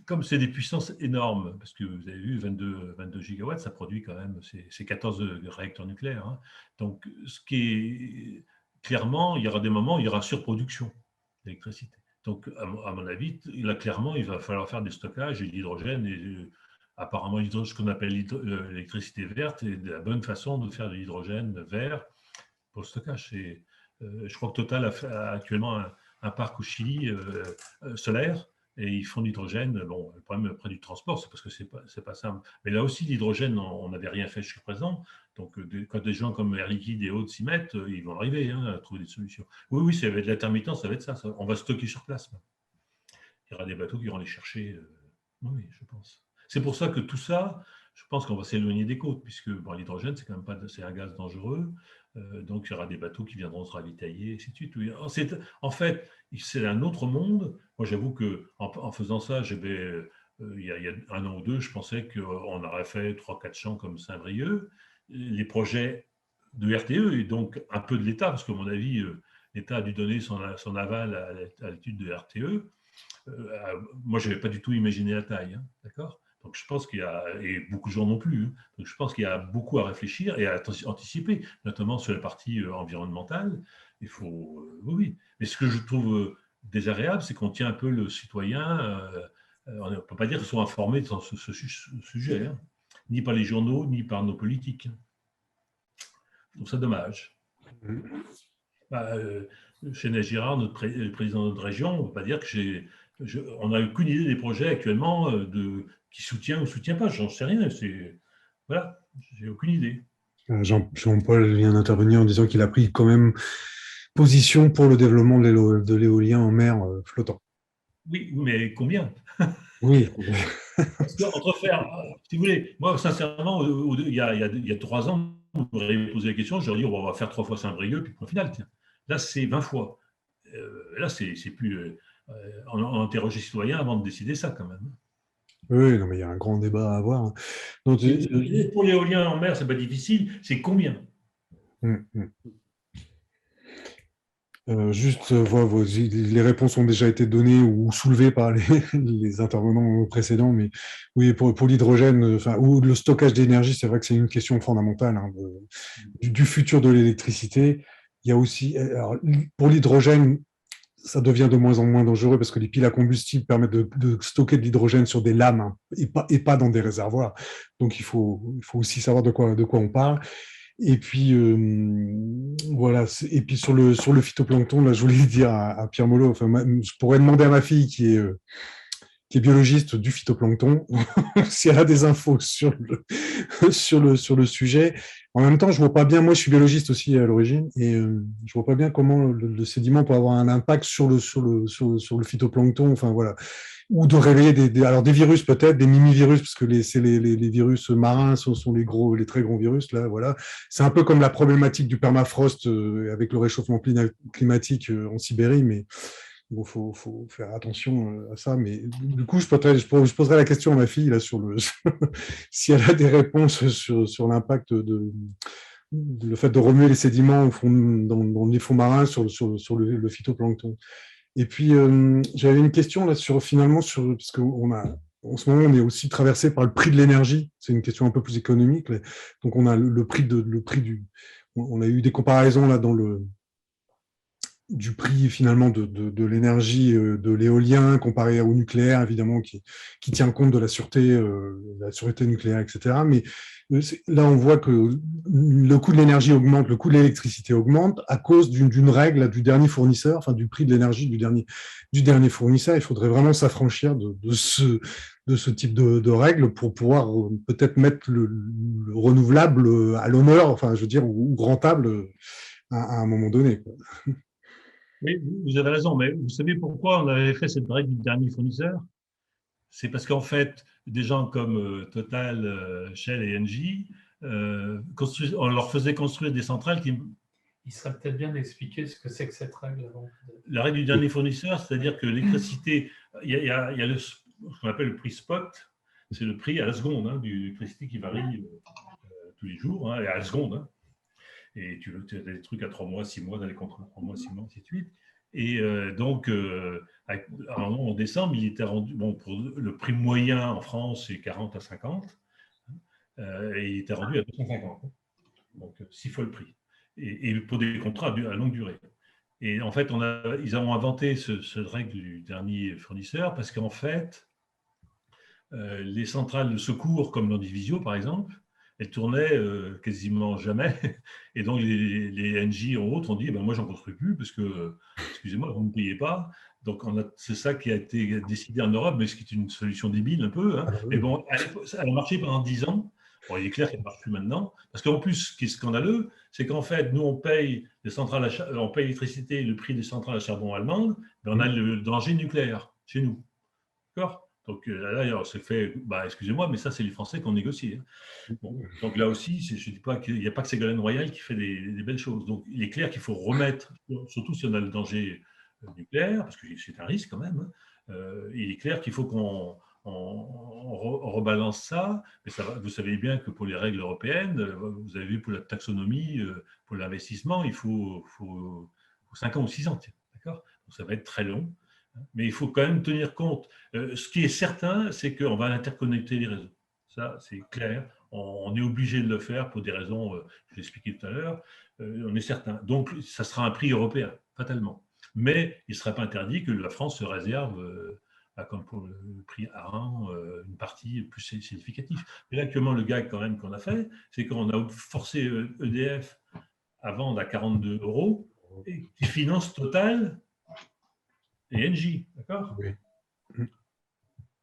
comme c'est des puissances énormes, parce que vous avez vu, 22 gigawatts, ça produit quand même, c'est 14 réacteurs nucléaires. Hein. Donc, ce qui est clairement, il y aura des moments où il y aura surproduction d'électricité. Donc, à mon avis, là, clairement, il va falloir faire des stockages et de l'hydrogène. Et apparemment, ce qu'on appelle l'électricité verte est la bonne façon de faire de l'hydrogène vert pour le stockage. Je crois que Total a actuellement un parc au Chili solaire. Et ils font de l'hydrogène. Bon, le problème près du transport, c'est parce que c'est pas simple. Mais là aussi, l'hydrogène, on n'avait rien fait jusqu'à présent. Donc, quand des gens comme Air Liquide et autres s'y mettent, ils vont arriver à trouver des solutions. Oui, ça va être de l'intermittence, ça va être ça. On va stocker sur place. Il y aura des bateaux qui iront les chercher. Oui, je pense. C'est pour ça que tout ça, je pense qu'on va s'éloigner des côtes, puisque bon, l'hydrogène, c'est quand même pas, c'est un gaz dangereux. Donc, il y aura des bateaux qui viendront se ravitailler, et ainsi de suite. Oui. En fait, c'est un autre monde. Moi, j'avoue qu'en faisant ça, il y a 1 an ou 2, je pensais qu'on aurait fait 3-4 champs comme Saint-Brieuc. Les projets de RTE, et donc un peu de l'État, parce qu'à mon avis, l'État a dû donner son aval à l'étude de RTE. Moi, je n'avais pas du tout imaginé la taille, hein, d'accord ? Donc, je pense qu'il y a, et beaucoup de gens non plus, hein, donc je pense qu'il y a beaucoup à réfléchir et à anticiper, notamment sur la partie environnementale. Il faut, oui. Mais ce que je trouve désagréable, c'est qu'on tient un peu le citoyen, on ne peut pas dire qu'ils sont informés de ce sujet, hein, ni par les journaux, ni par nos politiques. Je trouve ça dommage. Chez Girard, le président de notre région, on ne peut pas dire on n'a aucune idée des projets actuellement qui soutient ou ne soutient pas. J'en sais rien. Voilà, j'ai aucune idée. Jean-Paul vient d'intervenir en disant qu'il a pris quand même position pour le développement de l'éolien en mer flottant. Oui, mais combien? Oui. Parce qu'entre faire, si vous voulez, moi, sincèrement, il y a 3 ans, vous m'auriez posé la question, j'aurais dit, on va faire 3 fois Saint-Brieuc, puis au final, tiens. Là, c'est 20 fois. Là, c'est plus. On interroge les citoyens avant de décider ça, quand même. Oui, non, mais il y a un grand débat à avoir. Donc, pour l'éolien en mer, c'est pas difficile. C'est combien? Juste, les réponses ont déjà été données ou soulevées par les intervenants précédents, mais oui, pour l'hydrogène, ou le stockage d'énergie, c'est vrai que c'est une question fondamentale, hein, du futur de l'électricité. Il y a aussi, alors, pour l'hydrogène, ça devient de moins en moins dangereux parce que les piles à combustible permettent de stocker de l'hydrogène sur des lames, hein, et pas dans des réservoirs. Donc, il faut aussi savoir de quoi on parle. Et puis, voilà. Et puis, sur le phytoplancton, là, je voulais dire à Pierre Molot, je pourrais demander à ma fille qui est biologiste du phytoplancton, si elle a des infos sur le sujet. En même temps, je vois pas bien, moi je suis biologiste aussi à l'origine, et je vois pas bien comment le sédiment peut avoir un impact sur le phytoplancton, enfin voilà. Ou de réveiller des virus peut-être, des mini-virus, parce que les virus marins sont les très gros virus, là, voilà. C'est un peu comme la problématique du permafrost avec le réchauffement climatique en Sibérie, mais bon, faut faire attention à ça. Mais du coup, je poserai la question à ma fille là, si elle a des réponses sur l'impact le fait de remuer les sédiments dans les fonds marins sur le phytoplancton. Et puis, j'avais une question là parce qu'en ce moment, on est aussi traversé par le prix de l'énergie. C'est une question un peu plus économique. Donc, on a on a eu des comparaisons là du prix finalement de l'énergie de l'éolien comparé au nucléaire, évidemment, qui tient compte de la sûreté nucléaire, etc. Mais là, on voit que le coût de l'énergie augmente, le coût de l'électricité augmente à cause d'une règle du dernier fournisseur, enfin du prix de l'énergie du dernier fournisseur. Il faudrait vraiment s'affranchir de ce type de règles pour pouvoir peut-être mettre le renouvelable à l'honneur, enfin, je veux dire, ou rentable à un moment donné, quoi. Oui, vous avez raison, mais vous savez pourquoi on avait fait cette règle du dernier fournisseur? C'est parce qu'en fait, des gens comme Total, Shell et Engie, on leur faisait construire des centrales qui... Il serait peut-être bien d'expliquer ce que c'est que cette règle avant. La règle du dernier fournisseur, c'est-à-dire que l'électricité, il y a ce qu'on appelle le prix spot, c'est le prix à la seconde, hein, du électricité qui varie tous les jours, hein, et à la seconde. Hein. Et tu as des trucs à 3 mois, 6 mois, dans les contrats 3 mois, 6 mois, ainsi de suite. Et donc, en décembre, il était rendu, bon, pour le prix moyen en France, c'est 40 à 50, et il était rendu à 250. Donc, 6 fois le prix. Et pour des contrats à longue durée. Et en fait, ils ont inventé cette règle du dernier fournisseur parce qu'en fait, les centrales de secours, comme l'Andivisio, par exemple, elles tournaient quasiment jamais. Et donc, les Engie et autres ont dit, moi, j'en construis plus parce que, excusez-moi, vous ne me payez pas. Donc, c'est ça qui a été décidé en Europe, mais ce qui est une solution débile un peu. Hein. Mais bon, elle a marché pendant 10 ans. Bon, il est clair qu'elle ne marche plus maintenant. Parce qu'en plus, ce qui est scandaleux, c'est qu'en fait, nous, on paye l'électricité, le prix des centrales à charbon allemandes, mais on a le danger nucléaire chez nous. D'accord ? Donc là, on s'est fait, excusez-moi, mais ça, c'est les Français qui ont négocié. Bon, donc là aussi, je ne dis pas qu'il n'y a pas que Ségolène Royal qui fait des belles choses. Donc il est clair qu'il faut remettre, surtout si on a le danger nucléaire, parce que c'est un risque quand même, il est clair qu'il faut qu'on rebalance ça. Mais vous savez bien que pour les règles européennes, vous avez vu pour la taxonomie, pour l'investissement, il faut 5 ans ou 6 ans. D'accord ? Donc ça va être très long. Mais il faut quand même tenir compte. Ce qui est certain, c'est qu'on va interconnecter les réseaux. Ça, c'est clair. On est obligé de le faire pour des raisons, je l'ai expliqué tout à l'heure, on est certain. Donc, ça sera un prix européen, fatalement. Mais il ne serait pas interdit que la France se réserve, comme pour le prix A1, une partie plus significative. Mais là, actuellement, le gag quand même qu'on a fait, c'est qu'on a forcé EDF à vendre à 42 € et qui finance Total et Engie, d'accord ? Oui.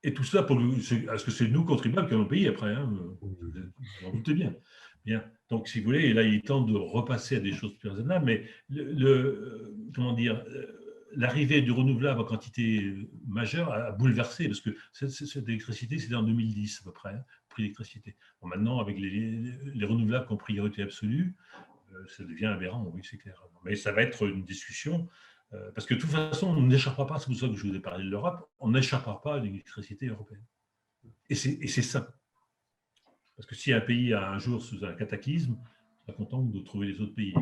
Et tout ça, parce que c'est nous, contribuables, qui allons payer après. Hein, vous en doutez bien. Bien. Donc, si vous voulez, là, il est temps de repasser à des choses plus raisonnables, mais comment dire, l'arrivée du renouvelable en quantité majeure a bouleversé, parce que cette électricité, c'était en 2010 à peu près, hein, le prix d'électricité. Bon, maintenant, avec les renouvelables qui ont priorité absolue, ça devient aberrant, oui, c'est clair. Mais ça va être une discussion. Parce que de toute façon, on n'échappera pas, c'est pour ça que je vous ai parlé de l'Europe, on n'échappera pas à l'électricité européenne. Et c'est ça. Parce que si un pays a un jour sous un cataclysme, on sera content de trouver les autres pays.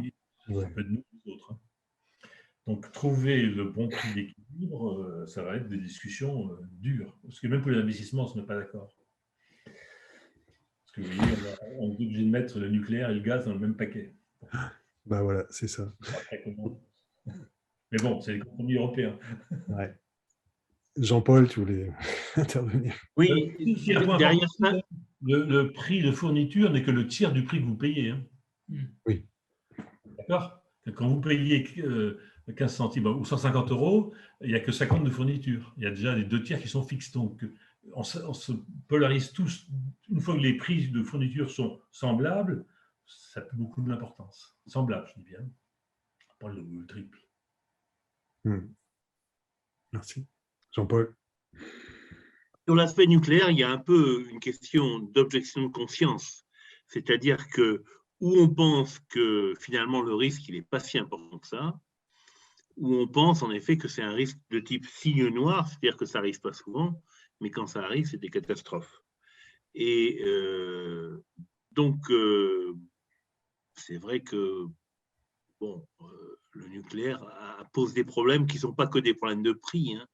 Ça peut être nous, les autres. Hein. Donc, trouver le bon prix d'équilibre, ça va être des discussions dures. Parce que même pour les investissements, on ne se met pas d'accord. Parce que vous voyez, on est obligé de mettre le nucléaire et le gaz dans le même paquet. Ben voilà, c'est ça. Mais bon, c'est les compromis européens. Ouais. Jean-Paul, tu voulais intervenir? Oui, derrière ça. Le prix de fourniture n'est que le tiers du prix que vous payez. Hein. Oui. D'accord ? Quand vous payez 15 centimes ou 150 €, il n'y a que 50 de fourniture. Il y a déjà les 2 tiers qui sont fixes. Donc, on se polarise tous. Une fois que les prix de fourniture sont semblables, ça a plus beaucoup d'importance. Semblable, je dis bien. Pas le triple. Merci. Jean-Paul? Sur l'aspect nucléaire, il y a un peu une question d'objection de conscience. C'est-à-dire que où on pense que finalement le risque il n'est pas si important que ça, où on pense en effet que c'est un risque de type signe noir, c'est-à-dire que ça n'arrive pas souvent, mais quand ça arrive, c'est des catastrophes. Et donc, c'est vrai que bon, le nucléaire pose des problèmes qui ne sont pas que des problèmes de prix, hein,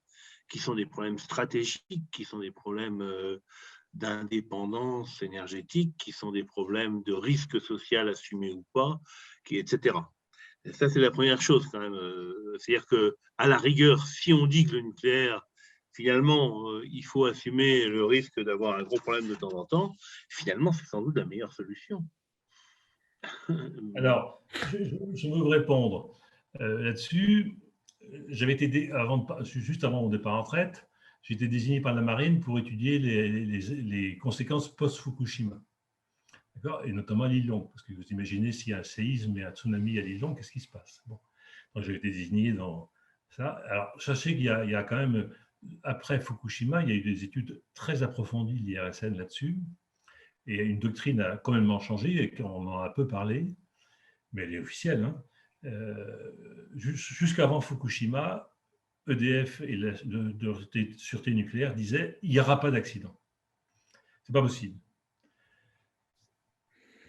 qui sont des problèmes stratégiques, qui sont des problèmes d'indépendance énergétique, qui sont des problèmes de risque social assumé ou pas, etc. Et ça, c'est la première chose quand même. C'est-à-dire qu'à la rigueur, si on dit que le nucléaire, finalement, il faut assumer le risque d'avoir un gros problème de temps en temps, finalement, c'est sans doute la meilleure solution. Alors, je veux vous répondre là-dessus. J'avais été, juste avant mon départ en retraite, j'ai été désigné par la marine pour étudier les conséquences post-Fukushima. Et notamment à l'île Longue, parce que vous imaginez s'il y a un séisme et un tsunami à l'île Longue, qu'est-ce qui se passe? Bon. Donc j'ai été désigné dans ça. Alors sachez qu'il y a quand même, après Fukushima, il y a eu des études très approfondies de l'IRSN là-dessus, et une doctrine a quand même changé, et on en a peu parlé, mais elle est officielle. Hein. Jusqu'avant Fukushima, EDF et la sûreté nucléaire disaient il n'y aura pas d'accident. C'est pas possible.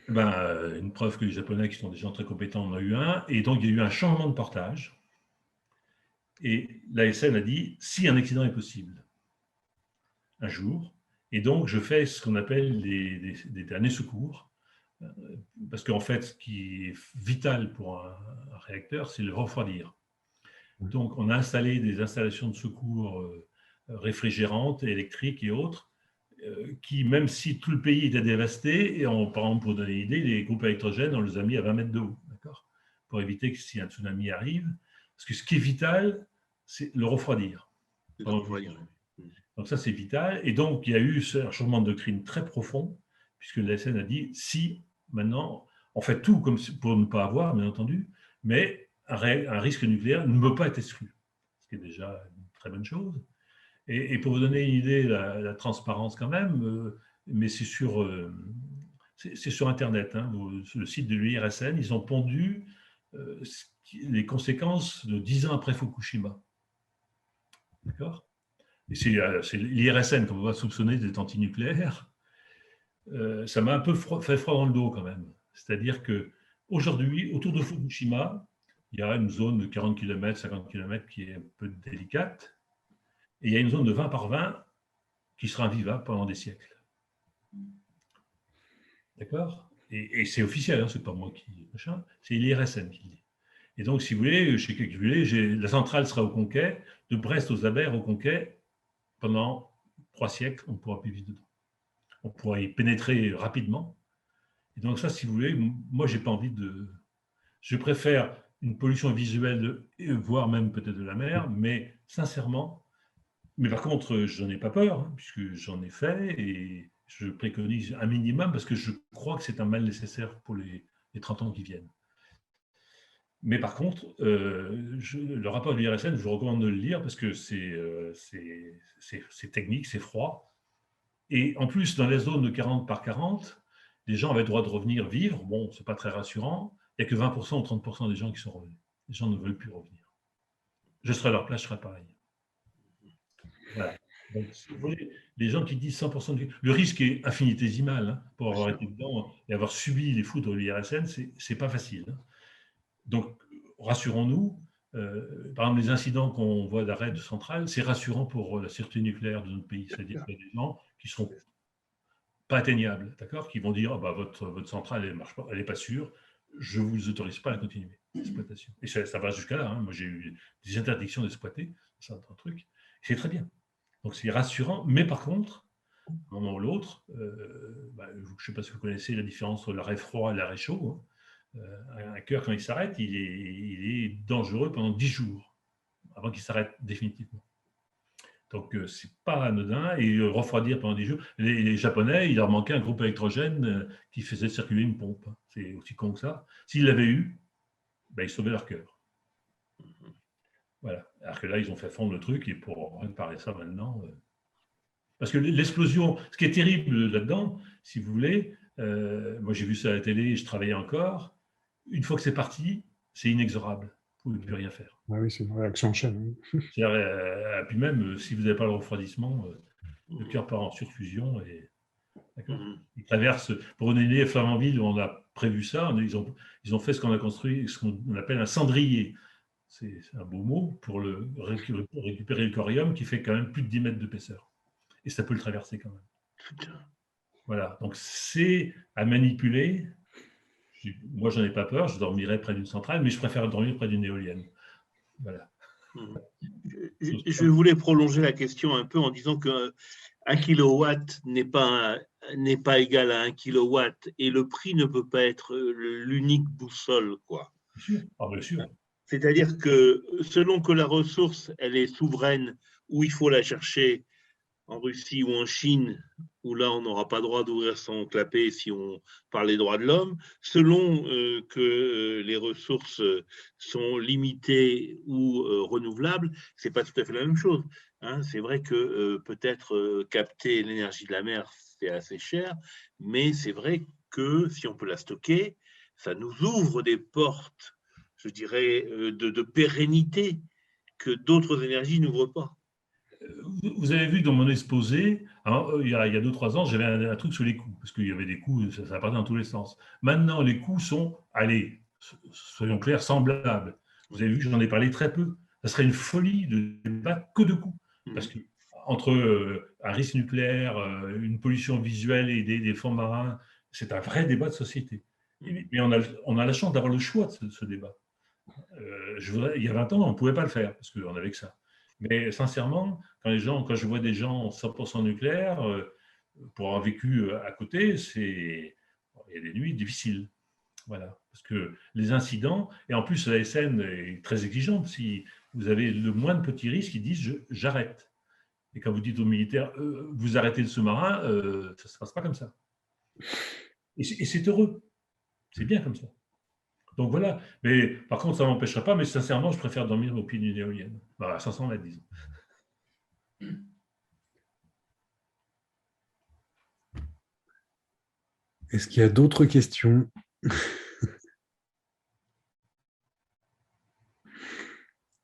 Une preuve que les Japonais, qui sont des gens très compétents, en ont eu un, et donc il y a eu un changement de portage. Et l'ASN a dit si un accident est possible, un jour, et donc je fais ce qu'on appelle des derniers secours, parce qu'en fait, ce qui est vital pour un réacteur, c'est le refroidir. Donc, on a installé des installations de secours réfrigérantes, électriques et autres, qui, même si tout le pays était dévasté, et par exemple, pour donner une idée, les groupes électrogènes, on les a mis à 20 mètres de haut, d'accord, pour éviter que si un tsunami arrive, parce que ce qui est vital, c'est le refroidir. Donc ça, c'est vital. Et donc, il y a eu un changement de doctrine très profond, puisque l'ASN a dit, si maintenant, on fait tout comme pour ne pas avoir, bien entendu, mais un risque nucléaire ne peut pas être exclu, ce qui est déjà une très bonne chose. Et pour vous donner une idée, la transparence quand même, mais c'est sur Internet, hein, sur le site de l'IRSN, ils ont pondu les conséquences de 10 ans après Fukushima. D'accord? Et c'est l'IRSN qu'on va soupçonner d'être antinucléaire. Ça m'a un peu fait froid dans le dos quand même. C'est-à-dire qu'aujourd'hui, autour de Fukushima, il y a une zone de 40 km, 50 km qui est un peu délicate, et il y a une zone de 20 par 20 qui sera invivable pendant des siècles. D'accord? Et c'est officiel, hein, c'est pas moi qui machin, c'est l'IRSN qui le dit. Et donc, si vous voulez, j'ai calculé, la centrale sera au Conquet, de Brest aux Abers au Conquet, pendant 3 siècles, on ne pourra plus vivre dedans. On pourra y pénétrer rapidement. Et donc ça, si vous voulez, moi, j'ai pas envie de... Je préfère une pollution visuelle, voire même peut-être de la mer, mais sincèrement, mais par contre, je n'en ai pas peur, hein, puisque j'en ai fait, et je préconise un minimum, parce que je crois que c'est un mal nécessaire pour les 30 ans qui viennent. Mais par contre, le rapport de l'IRSN, je vous recommande de le lire, parce que c'est technique, c'est froid. Et en plus, dans les zones de 40 par 40, les gens avaient le droit de revenir vivre. Bon, ce n'est pas très rassurant. Il n'y a que 20% ou 30% des gens qui sont revenus. Les gens ne veulent plus revenir. Je serai à leur place, je serai pareil. Voilà. Donc, les gens qui disent 100% de... Le risque est infinitésimal, hein, pour avoir été dedans et avoir subi les foudres de l'IRSN, c'est pas facile. Hein. Donc, rassurons-nous. Par exemple, les incidents qu'on voit d'arrêt de centrales, c'est rassurant pour la sûreté nucléaire de notre pays. C'est-à-dire qu'il y a des gens qui ne sont pas atteignables, d'accord, qui vont dire oh, bah, votre centrale, elle marche pas, elle n'est pas sûre, je ne vous autorise pas à la continuer, l'exploitation. Et ça va jusqu'à là. Hein. Moi, j'ai eu des interdictions d'exploiter, c'est un truc. C'est très bien. Donc, c'est rassurant. Mais par contre, à un moment ou l'autre, je ne sais pas si vous connaissez la différence entre l'arrêt froid et l'arrêt chaud. Hein. Un cœur, quand il s'arrête, il est dangereux pendant 10 jours avant qu'il s'arrête définitivement. Donc, ce n'est pas anodin. Et refroidir pendant 10 jours. Les Japonais, il leur manquait un groupe électrogène qui faisait circuler une pompe. C'est aussi con que ça. S'ils l'avaient eu, ils sauvaient leur cœur. Voilà. Alors que là, ils ont fait fondre le truc. Et pour réparer ça maintenant... Parce que l'explosion, ce qui est terrible là-dedans, si vous voulez, moi j'ai vu ça à la télé, je travaillais encore, une fois que c'est parti, c'est inexorable. Vous ne pouvez plus rien faire. Ah oui, c'est une réaction en chaîne. Oui. Puis même, si vous n'avez pas le refroidissement, le cœur part en surfusion. Et... Il traverse, pour donner Flamanville, on a prévu ça, ils ont fait ce qu'on a construit, ce qu'on appelle un cendrier. C'est un beau mot pour récupérer le corium qui fait quand même plus de 10 mètres d'épaisseur. Et ça peut le traverser quand même. Voilà, donc c'est à manipuler. Moi, je n'en ai pas peur, je dormirai près d'une centrale, mais je préfère dormir près d'une éolienne. Voilà. Je voulais prolonger la question un peu en disant que 1 kilowatt n'est pas égal à 1 kilowatt et le prix ne peut pas être l'unique boussole, quoi. Bien sûr. Ah, bien sûr. C'est-à-dire que selon que la ressource, elle est souveraine ou il faut la chercher en Russie ou en Chine, où là, on n'aura pas droit d'ouvrir son clapet si on parle des droits de l'homme, selon que les ressources sont limitées ou renouvelables, ce n'est pas tout à fait la même chose. Hein. C'est vrai que peut-être capter l'énergie de la mer, c'est assez cher, mais c'est vrai que si on peut la stocker, ça nous ouvre des portes, je dirais, de pérennité que d'autres énergies n'ouvrent pas. Vous avez vu dans mon exposé, alors, il y a 2-3 ans, j'avais un truc sur les coûts, parce qu'il y avait des coûts, ça partait dans tous les sens. Maintenant, les coûts sont, allez, soyons clairs, semblables. Vous avez vu que j'en ai parlé très peu. Ça serait une folie de débattre que de coûts. Parce que entre un risque nucléaire, une pollution visuelle et des fonds marins, c'est un vrai débat de société. Mais on a la chance d'avoir le choix de ce débat. Il y a 20 ans, on ne pouvait pas le faire, parce qu'on n'avait que ça. Mais sincèrement, quand je vois des gens 100% nucléaires, pour avoir vécu à côté, il y a des nuits difficiles. Voilà. Parce que les incidents, et en plus la SN est très exigeante, si vous avez le moindre petit risque, ils disent j'arrête. Et quand vous dites aux militaires, vous arrêtez le sous-marin, ça ne se passe pas comme ça. Et c'est heureux. C'est bien comme ça. Donc voilà, mais par contre, ça ne m'empêchera pas, mais sincèrement, je préfère dormir au pied d'une éolienne. À 500 mètres, disons. Est-ce qu'il y a d'autres questions?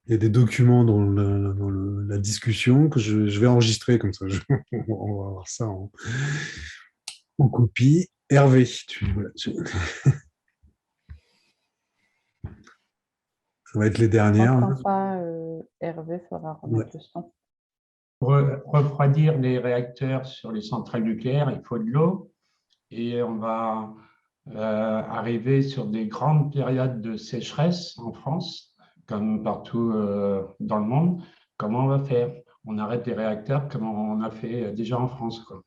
Il y a des documents dans la discussion que je vais enregistrer comme ça. On va avoir ça en copie. Hervé, voilà, ça va être les Je dernières. n'entends pas, Hervé, il faudra remettre le son. Pour refroidir les réacteurs sur les centrales nucléaires, il faut de l'eau et on va arriver sur des grandes périodes de sécheresse en France, comme partout dans le monde. Comment on va faire? On arrête les réacteurs comme on a fait déjà en France, quoi.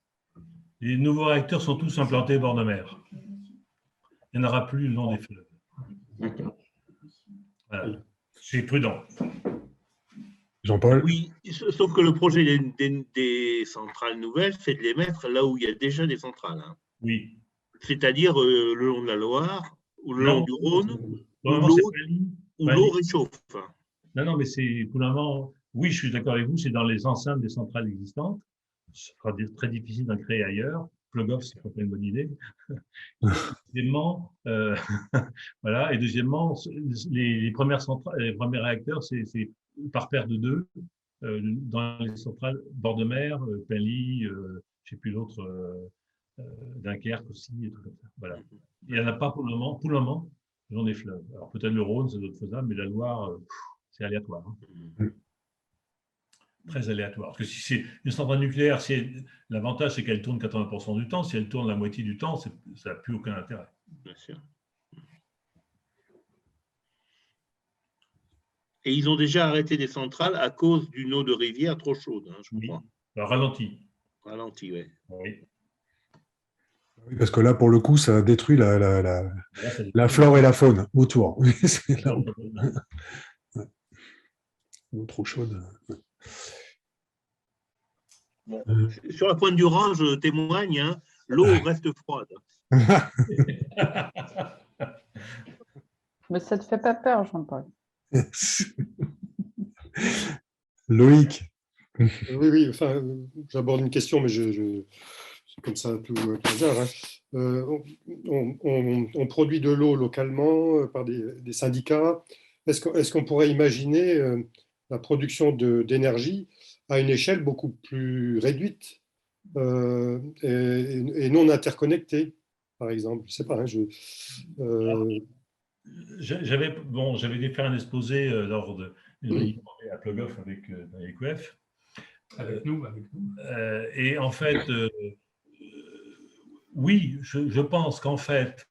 Les nouveaux réacteurs sont tous implantés bord de mer. Il n'y en aura plus le long des fleuves. D'accord. Voilà. C'est prudent. Jean-Paul? Oui, sauf que le projet des centrales nouvelles, c'est de les mettre là où il y a déjà des centrales, hein. Oui. C'est-à-dire le long de la Loire, ou le long du Rhône, où l'eau réchauffe. Non, mais c'est pour le moment, oui, je suis d'accord avec vous, c'est dans les enceintes des centrales existantes. Ce sera très difficile d'en créer ailleurs. Plug-off, c'est pas une bonne idée. Deuxièmement, voilà. Et deuxièmement, les premiers réacteurs, c'est par paire de deux dans les centrales bord de mer, Penly, je ne sais plus l'autre, Dunkerque aussi, et tout comme ça. Voilà. Il n'y en a pas pour le moment. Pour le moment, j'en ai fleuves. Alors peut-être le Rhône, c'est d'autres faisable, mais la Loire, c'est aléatoire. Hein. Très aléatoire. Parce que si c'est une centrale nucléaire, l'avantage c'est qu'elle tourne 80% du temps. Si elle tourne la moitié du temps, ça n'a plus aucun intérêt. Bien sûr. Et ils ont déjà arrêté des centrales à cause d'une eau de rivière trop chaude, hein, je crois. Alors, ralenti. Ralenti, oui. Oui. Oui, parce que là, pour le coup, ça détruit la flore et la faune autour. C'est là où... trop chaude. Bon, sur la pointe du Rhin, je témoigne, hein, l'eau reste froide. Mais ça ne te fait pas peur, Jean-Paul? Loïc. Oui, enfin, j'aborde une question, mais c'est comme ça un peu au hasard, hein. On produit de l'eau localement par des syndicats. Est-ce qu'on pourrait imaginer la production d'énergie à une échelle beaucoup plus réduite et non interconnectée, par exemple? Je ne sais pas. Hein, j'avais fait un exposé lors d'une réunion à Plug-off avec EQF. Avec nous. Et en fait, oui, je pense qu'en fait,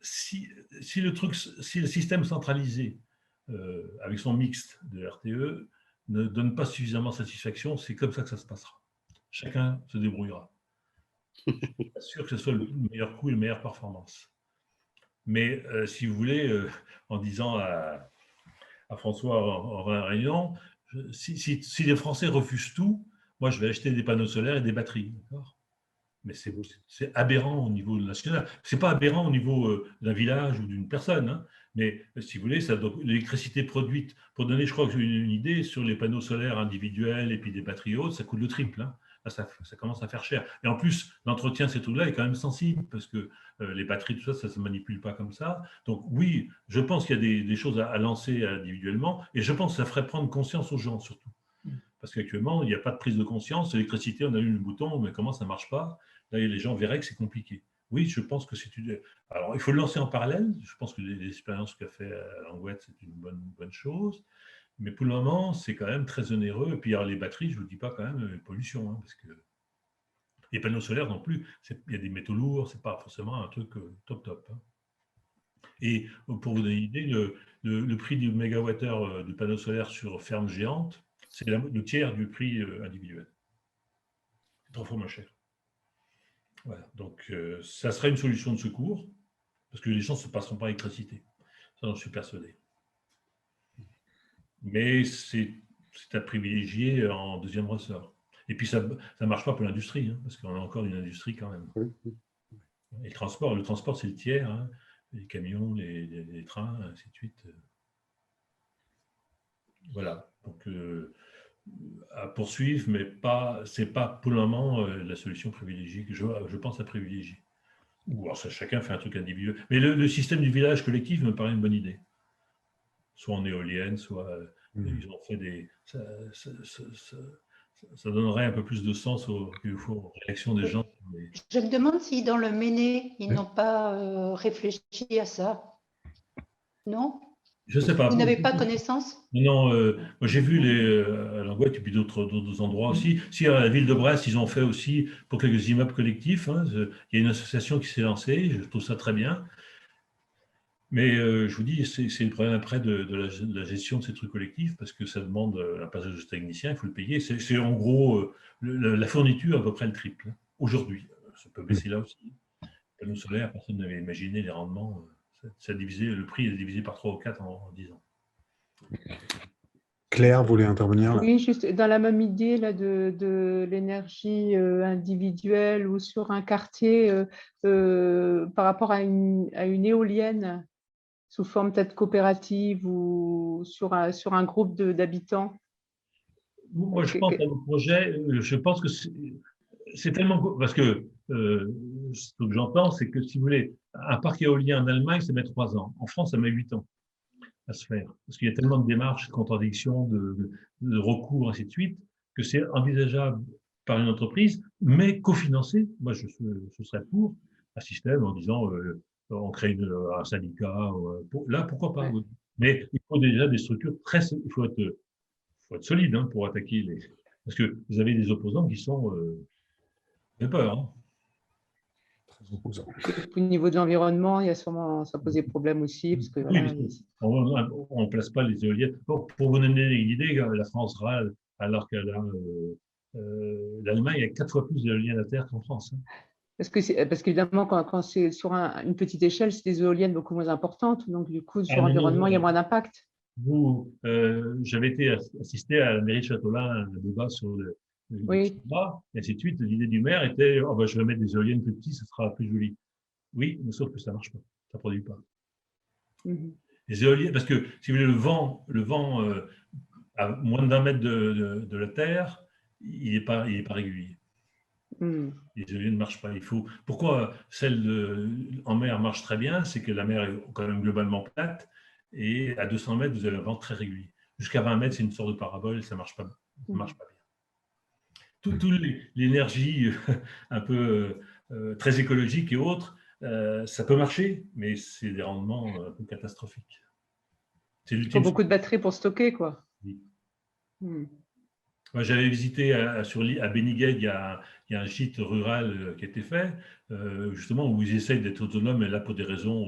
si le système centralisé avec son mixte de RTE ne donne pas suffisamment satisfaction, c'est comme ça que ça se passera. Chacun se débrouillera. Je ne suis pas sûr que ce soit le meilleur coût et la meilleure performance. Mais si vous voulez, en disant à François en réunion, si les Français refusent tout, moi je vais acheter des panneaux solaires et des batteries. Mais c'est aberrant au niveau national. Ce n'est pas aberrant au niveau d'un village ou d'une personne. Hein. Mais si vous voulez, l'électricité produite, pour donner, je crois que j'ai une idée, sur les panneaux solaires individuels et puis des batteries hautes, ça coûte le triple. Hein. Là, ça commence à faire cher. Et en plus, l'entretien de ces trucs-là est quand même sensible parce que les batteries, tout ça ne se manipule pas comme ça. Donc oui, je pense qu'il y a des choses à lancer individuellement et je pense que ça ferait prendre conscience aux gens surtout. Parce qu'actuellement, il n'y a pas de prise de conscience. L'électricité, on allume le bouton, mais comment ça ne marche pas? Là, les gens verraient que c'est compliqué. Oui, je pense que c'est une... Alors, il faut le lancer en parallèle. Je pense que l'expérience qu'a fait Langouette, c'est une bonne chose. Mais pour le moment, c'est quand même très onéreux. Et puis, alors, les batteries, je ne vous dis pas quand même pollution. Hein, parce que les panneaux solaires non plus, il y a des métaux lourds, ce n'est pas forcément un truc top. Hein. Et pour vous donner une idée, le prix du mégawattheure du panneau solaire sur ferme géante, c'est le tiers du prix individuel. C'est 3 fois moins cher. Voilà. Donc, ça serait une solution de secours, parce que les gens ne se passeront pas à l'électricité. Ça, j'en suis persuadé. Mais c'est à privilégier en deuxième ressort. Et puis, ça ne marche pas pour l'industrie, hein, parce qu'on a encore une industrie quand même. Et le transport, c'est le tiers. Hein, les camions, les trains, ainsi de suite. Voilà. Donc, à poursuivre, mais ce n'est pas pour le moment la solution privilégiée que je pense à privilégier. Ou alors chacun fait un truc individuel. Mais le système du village collectif me paraît une bonne idée. Soit en éolienne, soit ils ont fait des... Ça donnerait un peu plus de sens aux réactions des gens. Je me demande si dans le Méné, ils n'ont pas réfléchi à ça. Non? Je ne sais pas. Vous n'avez pas connaissance? Non, moi j'ai vu à Langoët et puis d'autres endroits aussi. Si à la ville de Brest, ils ont fait aussi pour quelques immeubles collectifs. Hein, il y a une association qui s'est lancée, je trouve ça très bien. Mais je vous dis, c'est le problème après de la gestion de ces trucs collectifs parce que ça demande un passage de technicien, il faut le payer. C'est en gros la fourniture à peu près le triple aujourd'hui. Ça peut baisser là aussi. Panneaux solaires, personne n'avait imaginé les rendements. Le prix est divisé par 3 ou 4 en 10 ans. Claire voulait intervenir là. Oui, juste dans la même idée là, de l'énergie individuelle ou sur un quartier par rapport à une éolienne sous forme peut-être coopérative ou sur un groupe d'habitants. Moi, je pense à nos projets, je pense que c'est tellement... Parce que ce que j'entends, c'est que si vous voulez, un parc éolien en Allemagne, ça met 3 ans. En France, ça met 8 ans à se faire. Parce qu'il y a tellement de démarches, de contradictions, de recours, ainsi de suite, que c'est envisageable par une entreprise, mais cofinancé. Moi, je serais pour un système en disant on crée un syndicat. Là, pourquoi pas? Ouais. Mais il faut déjà des structures très... Il faut être solide hein, pour attaquer les... Parce que vous avez des opposants qui sont... j'ai peur. Hein. Au niveau de l'environnement, il y a sûrement, ça pose des problèmes aussi. Parce que, oui, voilà, on ne place pas les éoliennes. Pour vous donner une idée, la France râle alors que l'Allemagne a 4 fois plus d'éoliennes à terre qu'en France. Hein. Parce qu'évidemment, quand c'est sur une petite échelle, c'est des éoliennes beaucoup moins importantes. Donc, du coup, sur l'environnement, il y a moins d'impact. J'avais été assisté à la mairie de Châteaulin, un débat sur le climat, et ainsi de suite. L'idée du maire était je vais mettre des éoliennes plus petites, ça sera plus joli. Oui, mais sauf que ça ne marche pas, ça ne produit pas. Les éoliennes, parce que si vous voulez, le vent à moins d'1 mètre de la terre, il n'est pas régulier. Les éoliennes ne marchent pas. Pourquoi celle en mer marche très bien? C'est que la mer est quand même globalement plate et à 200 mètres, vous avez un vent très régulier. Jusqu'à 20 mètres, c'est une sorte de parabole et ça ne marche pas bien. Toute l'énergie un peu très écologique et autres, ça peut marcher, mais c'est des rendements un peu catastrophiques. Il faut beaucoup de batteries pour stocker, quoi. Oui. Moi, j'avais visité à Beniguet, il y a un gîte rural qui a été fait, justement, où ils essayent d'être autonomes, et là, pour des raisons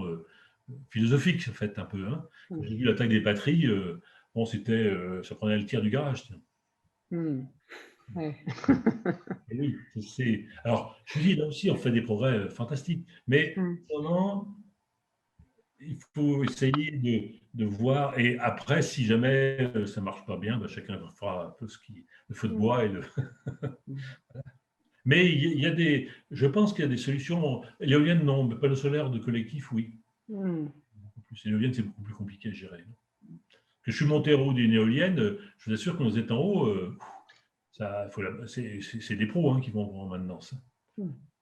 philosophiques, en fait, un peu. Hein. Quand j'ai vu la taille des batteries, ça prenait le tiers du garage. Ouais. Oui, alors, je vous dis, là aussi, on fait des progrès fantastiques, mais vraiment, il faut essayer de voir, et après, si jamais ça ne marche pas bien, chacun fera un peu le feu de bois et le... Mais je pense qu'il y a des solutions. L'éolienne, non, mais pas le solaire de collectif, oui. L'éolienne, c'est beaucoup plus compliqué à gérer. Que je suis monté en haut d'une éolienne, je vous assure que quand vous êtes en haut, c'est des pros hein, qui vont en maintenance.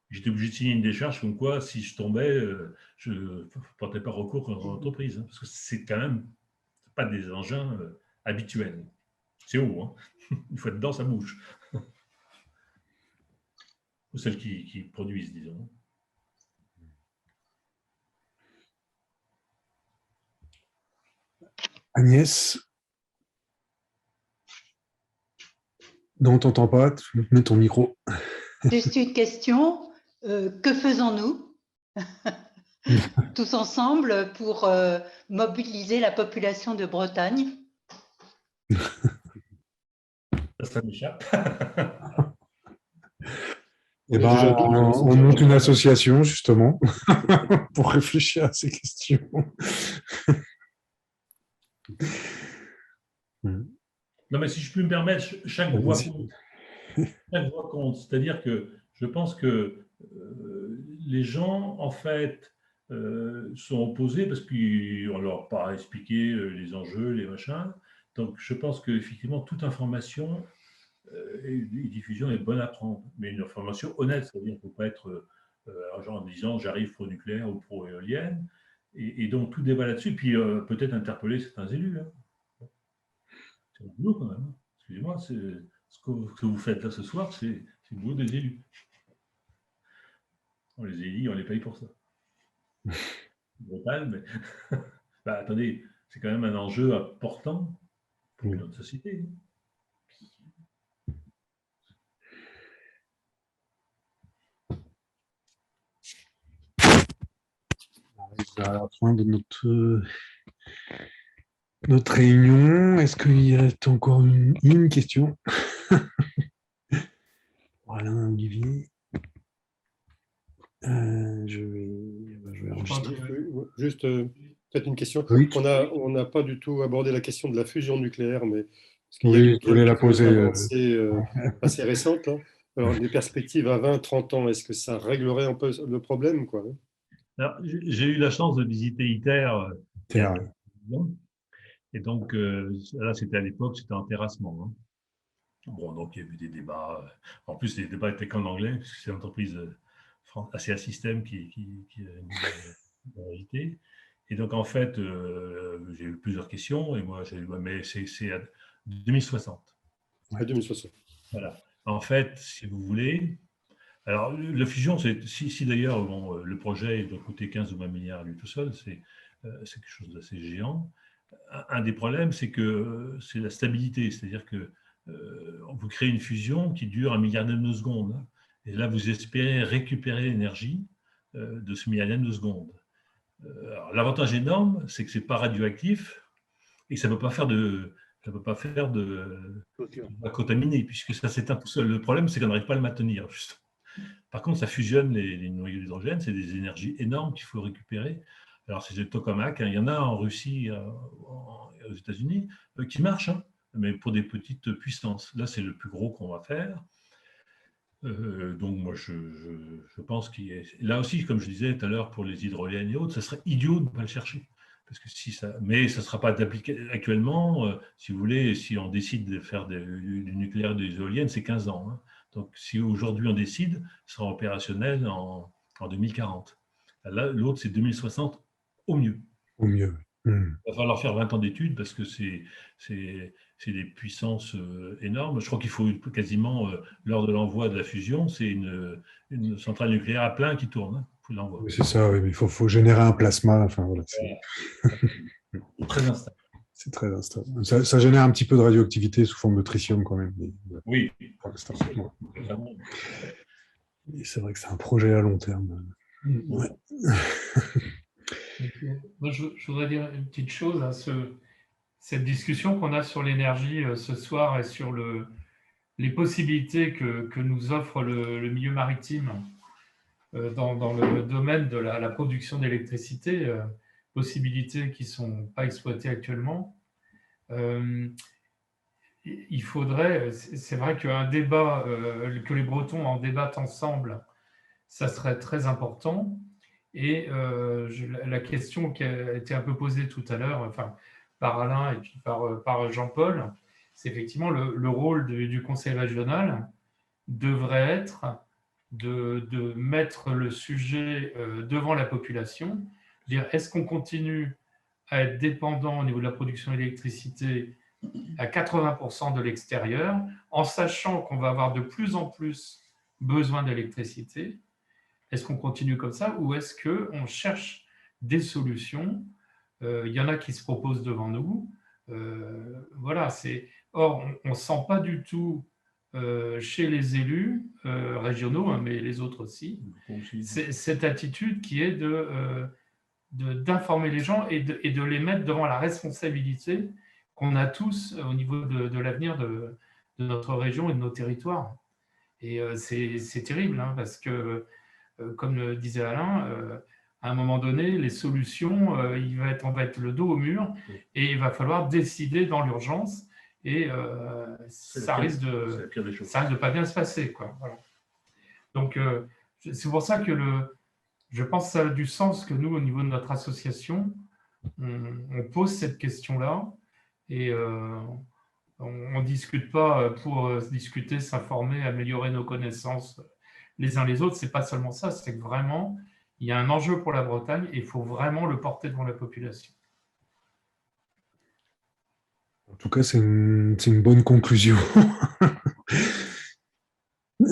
J'étais obligé de signer une décharge comme quoi, si je tombais, je ne portais pas recours contre l'entreprise. Hein, parce que c'est quand même pas des engins habituels. C'est haut. Hein. Une fois dedans, ça bouge. Ou celles qui produisent, disons. Agnès? Non, on ne t'entend pas. Tu mets ton micro. Juste une question. Que faisons-nous tous ensemble pour mobiliser la population de Bretagne? Ça m'échappe. Eh ben, on monte une association, justement, pour réfléchir à ces questions. Non, mais si je peux me permettre, chaque voix compte. Chaque voix compte. C'est-à-dire que je pense que les gens, en fait, sont opposés parce qu'on ne leur a pas expliqué les enjeux, les machins. Donc, je pense qu'effectivement, toute information et diffusion est bonne à prendre, mais une information honnête, c'est-à-dire qu'il ne faut pas être genre en disant j'arrive pro-nucléaire ou pro-éolienne. Et donc, tout débat là-dessus, puis peut-être interpeller certains élus. Hein. C'est le boulot quand même. Hein. Excusez-moi, ce que vous faites là ce soir, c'est le boulot des élus. On les élit, on les paye pour ça. C'est brutal, mais bah, attendez, c'est quand même un enjeu important pour notre société. À la fin de notre réunion, est-ce qu'il y a encore une question? Alain, Olivier. Je vais enregistrer. Juste peut-être une question. Oui. On n'a pas du tout abordé la question de la fusion nucléaire, mais parce qu'il Oui, y a eu je voulais la poser. assez récente. Hein. Alors, les perspectives à 20-30 ans, est-ce que ça réglerait un peu le problème, quoi? Alors, j'ai eu la chance de visiter ITER. Et donc, là, c'était à l'époque, c'était en terrassement. Hein. Bon, donc, il y a eu des débats. En plus, les débats étaient qu'en anglais, parce que c'est une entreprise ACA System qui a invité. Et donc, en fait, j'ai eu plusieurs questions. Et moi, mais c'est à 2060. À 2060. Voilà. En fait, si vous voulez. Alors, la fusion, si d'ailleurs bon, le projet doit coûter 15 ou 20 milliards lui tout seul, c'est quelque chose d'assez géant. Un des problèmes, c'est que c'est la stabilité, c'est-à-dire que vous créez une fusion qui dure 1 milliardième de seconde. Hein, et là, vous espérez récupérer l'énergie de ce milliardième de seconde. L'avantage énorme, c'est que ce n'est pas radioactif et que ça ne peut pas faire de contaminer, puisque ça s'éteint tout seul. Le problème, c'est qu'on n'arrive pas à le maintenir, justement. Par contre, ça fusionne les noyaux d'hydrogène, c'est des énergies énormes qu'il faut récupérer. Alors, c'est des tokamaks, hein. Il y en a en Russie, aux États-Unis, qui marchent, hein, mais pour des petites puissances. Là, c'est le plus gros qu'on va faire. Donc, moi, je pense qu'il y a... Là aussi, comme je disais tout à l'heure, pour les hydroliennes et autres, ça serait idiot de ne pas le chercher. Parce que mais ça ne sera pas d'appliquer actuellement, si vous voulez, si on décide de faire du nucléaire, des éoliennes, c'est 15 ans. Hein. Donc, si aujourd'hui on décide, ce sera opérationnel en 2040. Là, l'autre, c'est 2060 au mieux. Au mieux. Il va falloir faire 20 ans d'études parce que c'est des puissances énormes. Je crois qu'il faut quasiment, lors de l'envoi de la fusion, c'est une centrale nucléaire à plein qui tourne. Hein, pour l'envoi. Oui, c'est ça, oui, mais il faut générer un plasma. Enfin, voilà, c'est très instable. C'est très instable. Ça génère un petit peu de radioactivité sous forme de tritium quand même. Mais, oui. C'est vrai que c'est un projet à long terme. Ouais. Moi, je voudrais dire une petite chose à cette discussion qu'on a sur l'énergie ce soir et sur les possibilités que nous offre le milieu maritime dans le domaine de la production d'électricité, possibilités qui ne sont pas exploitées actuellement. Il faudrait, c'est vrai qu'un débat, que les Bretons en débattent ensemble, ça serait très important. Et la question qui a été un peu posée tout à l'heure, enfin, par Alain et puis par Jean-Paul, c'est effectivement le rôle du Conseil régional devrait être de mettre le sujet devant la population, dire est-ce qu'on continue à être dépendant au niveau de la production d'électricité à 80% de l'extérieur, en sachant qu'on va avoir de plus en plus besoin d'électricité. Est-ce qu'on continue comme ça ou est-ce qu'on cherche des solutions? Il y en a qui se proposent devant nous. Voilà, or, on ne sent pas du tout chez les élus régionaux, hein, mais les autres aussi, cette attitude qui est d'informer les gens et de les mettre devant la responsabilité qu'on a tous au niveau de l'avenir de notre région et de nos territoires. Et c'est terrible, hein, parce que comme le disait Alain, à un moment donné, les solutions, on va être le dos au mur et il va falloir décider dans l'urgence et ça risque de pas bien se passer, quoi. Voilà. Donc, c'est pour ça que je pense que ça a du sens que nous, au niveau de notre association, on pose cette question-là et on ne discute pas pour discuter, s'informer, améliorer nos connaissances les uns les autres. C'est pas seulement ça, c'est que vraiment, il y a un enjeu pour la Bretagne et il faut vraiment le porter devant la population. En tout cas, c'est une bonne conclusion.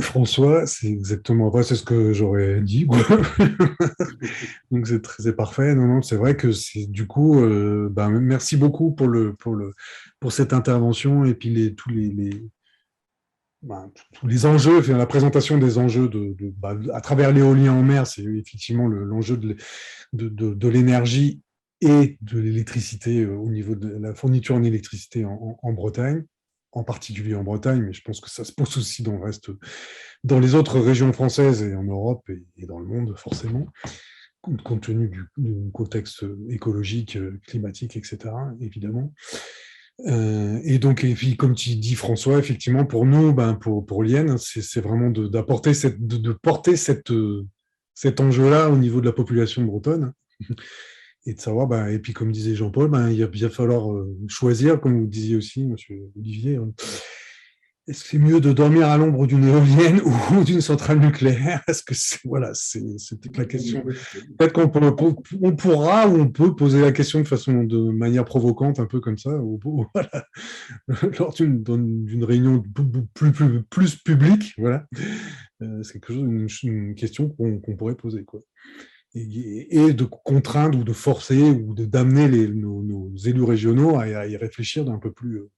François, c'est exactement c'est ce que j'aurais dit. Donc c'est parfait. Non, non, c'est vrai que c'est du coup, merci beaucoup pour cette intervention et puis tous les enjeux, la présentation des enjeux à travers l'éolien en mer, c'est effectivement l'enjeu de l'énergie et de l'électricité au niveau de la fourniture en électricité en Bretagne, en particulier en Bretagne, mais je pense que ça se pose aussi dans les autres régions françaises et en Europe et dans le monde, forcément, compte tenu du contexte écologique, climatique, etc., évidemment. Et donc, et puis, comme tu dis, François, effectivement, pour nous, pour l'IEN, c'est vraiment de porter cet enjeu-là au niveau de la population bretonne. Et de savoir, et puis comme disait Jean-Paul, il va falloir choisir, comme vous disiez aussi, monsieur Olivier, est-ce que c'est mieux de dormir à l'ombre d'une éolienne ou d'une centrale nucléaire? Est-ce que c'est toute la question. Peut-être qu'on pourra ou on peut poser la question de manière provocante, un peu comme ça, voilà, lors d'une réunion plus publique, voilà. C'est quelque chose, une question qu'on pourrait poser, quoi. Et de contraindre ou de forcer ou d'amener nos élus régionaux à y réfléchir d'un peu plus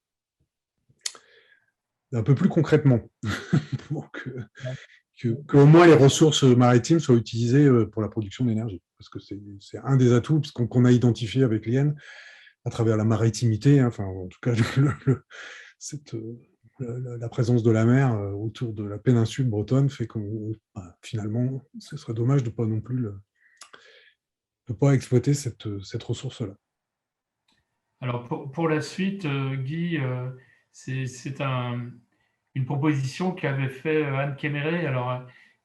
concrètement, pour qu'au moins les ressources maritimes soient utilisées pour la production d'énergie. Parce que c'est un des atouts qu'on a identifié avec l'IEN à travers la maritimité, enfin, en tout cas, la présence de la mer autour de la péninsule bretonne fait que finalement, ce serait dommage de ne pas non plus pas exploiter cette ressource-là. Alors, pour la suite, Guy, c'est une proposition qu'avait fait Anne Kéméré,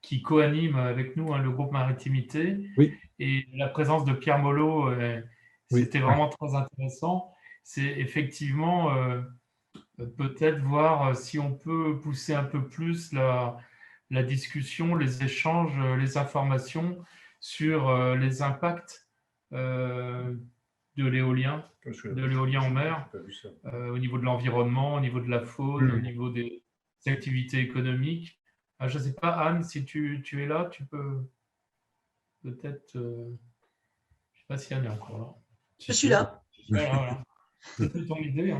qui co-anime avec nous le groupe Maritimité. Oui. Et la présence de Pierre Molot, c'était vraiment très intéressant. C'est effectivement peut-être voir si on peut pousser un peu plus la discussion, les échanges, les informations sur les impacts de l'éolien en mer, au niveau de l'environnement, au niveau de la faune, au niveau des activités économiques. Je ne sais pas, Anne, si tu es là, tu peux peut-être... je ne sais pas si Anne est encore là. Je suis là. Voilà. C'était ton idée.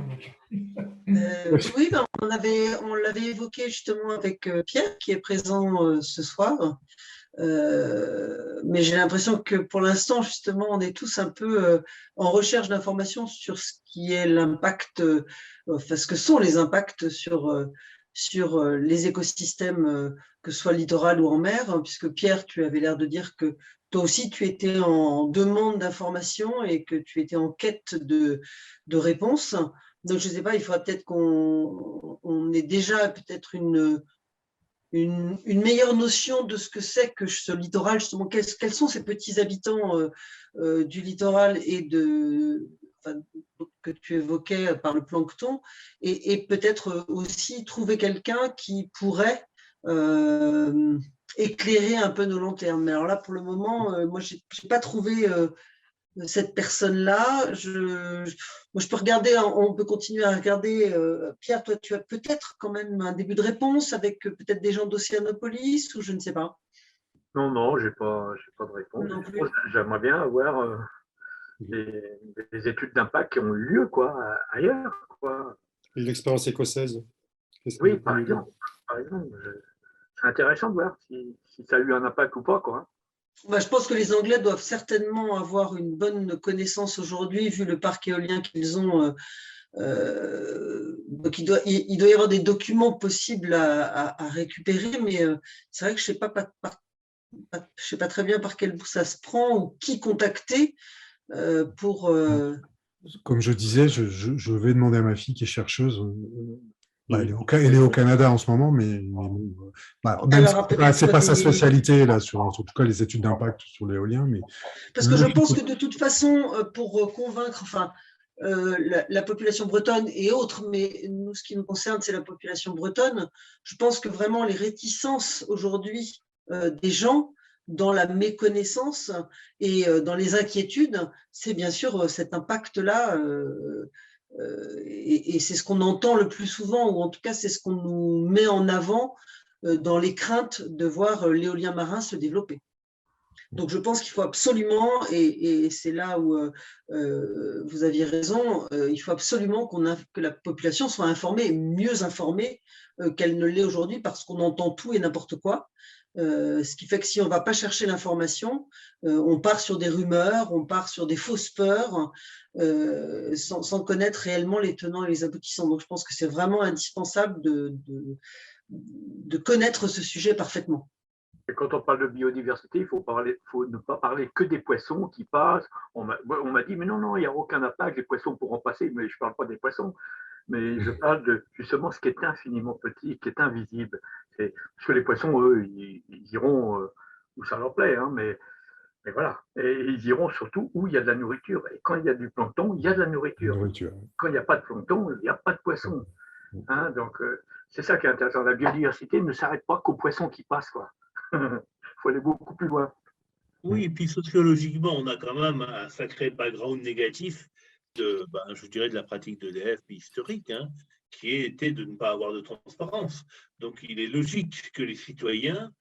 Oui, on l'avait évoqué justement avec Pierre, qui est présent ce soir. Mais j'ai l'impression que pour l'instant, justement, on est tous un peu en recherche d'informations sur ce qui est l'impact, ce que sont les impacts sur les écosystèmes, que ce soit littoral ou en mer, puisque Pierre, tu avais l'air de dire que toi aussi, tu étais en demande d'informations et que tu étais en quête de réponses. Donc, je ne sais pas, il faudra peut-être qu'on ait déjà peut-être une meilleure notion de ce que c'est que ce littoral, justement, quels sont ces petits habitants du littoral et que tu évoquais par le plancton, et peut-être aussi trouver quelqu'un qui pourrait éclairer un peu nos lanternes. Mais alors là, pour le moment, moi, je n'ai pas trouvé cette personne-là. Moi, je peux regarder, on peut continuer à regarder. Pierre, toi, tu as peut-être quand même un début de réponse avec peut-être des gens d'Océanopolis, ou je ne sais pas. Non, j'ai pas de réponse. J'aimerais bien avoir des études d'impact qui ont eu lieu ailleurs. Et l'expérience écossaise. Oui, par exemple. C'est intéressant de voir si ça a eu un impact ou pas, quoi. Je pense que les Anglais doivent certainement avoir une bonne connaissance aujourd'hui, vu le parc éolien qu'ils ont. Donc il doit y avoir des documents possibles à récupérer, mais c'est vrai que je ne sais pas très bien par quel bout ça se prend ou qui contacter pour... Comme je disais, je vais demander à ma fille qui est chercheuse. Elle est au Canada en ce moment, mais c'est pas sa spécialité, là, en tout cas les études d'impact sur l'éolien. Parce que je pense que de toute façon, pour convaincre la population bretonne et autres, mais nous, ce qui nous concerne, c'est la population bretonne, je pense que vraiment les réticences aujourd'hui des gens dans la méconnaissance et dans les inquiétudes, c'est bien sûr cet impact-là. Et c'est ce qu'on entend le plus souvent, ou en tout cas, c'est ce qu'on nous met en avant dans les craintes de voir l'éolien marin se développer. Donc, je pense qu'il faut absolument, et c'est là où vous aviez raison, il faut absolument que la population soit informée, mieux informée qu'elle ne l'est aujourd'hui, parce qu'on entend tout et n'importe quoi. Ce qui fait que si on ne va pas chercher l'information, on part sur des rumeurs, on part sur des fausses peurs, sans connaître réellement les tenants et les aboutissants. Donc, je pense que c'est vraiment indispensable de connaître ce sujet parfaitement. Et quand on parle de biodiversité, il faut ne pas parler que des poissons qui passent. On m'a dit, mais non, il n'y a aucun impact, les poissons pourront passer, mais je ne parle pas des poissons. Mais je parle de justement ce qui est infiniment petit, qui est invisible. Parce que les poissons, eux, ils iront où ça leur plaît, hein, mais voilà. Et ils iront surtout où il y a de la nourriture. Et quand il y a du plancton, il y a de la nourriture. Quand il n'y a pas de plancton, il n'y a pas de poisson. Hein, donc, c'est ça qui est intéressant. La biodiversité ne s'arrête pas qu'aux poissons qui passent, quoi. Il faut aller beaucoup plus loin. Oui, et puis sociologiquement, on a quand même un sacré background négatif je dirais de la pratique d'EDF historique, hein, qui était de ne pas avoir de transparence. Donc, il est logique que les citoyens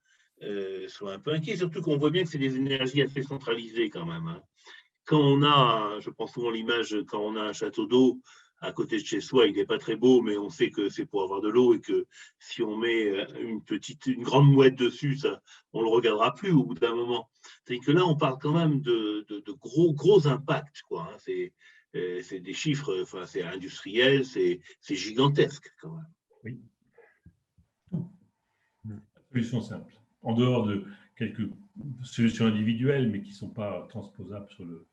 soient un peu inquiets, surtout qu'on voit bien que c'est des énergies assez centralisées quand même. Hein. Quand on a, je prends souvent l'image, quand on a un château d'eau à côté de chez soi, il n'est pas très beau, mais on sait que c'est pour avoir de l'eau et que si on met une grande mouette dessus, on ne le regardera plus au bout d'un moment. C'est que là, on parle quand même de gros impacts, quoi. Hein. C'est des chiffres, enfin, c'est industriel, c'est gigantesque quand même. Oui. Solution simple. En dehors de quelques solutions individuelles, mais qui ne sont pas transposables sur le.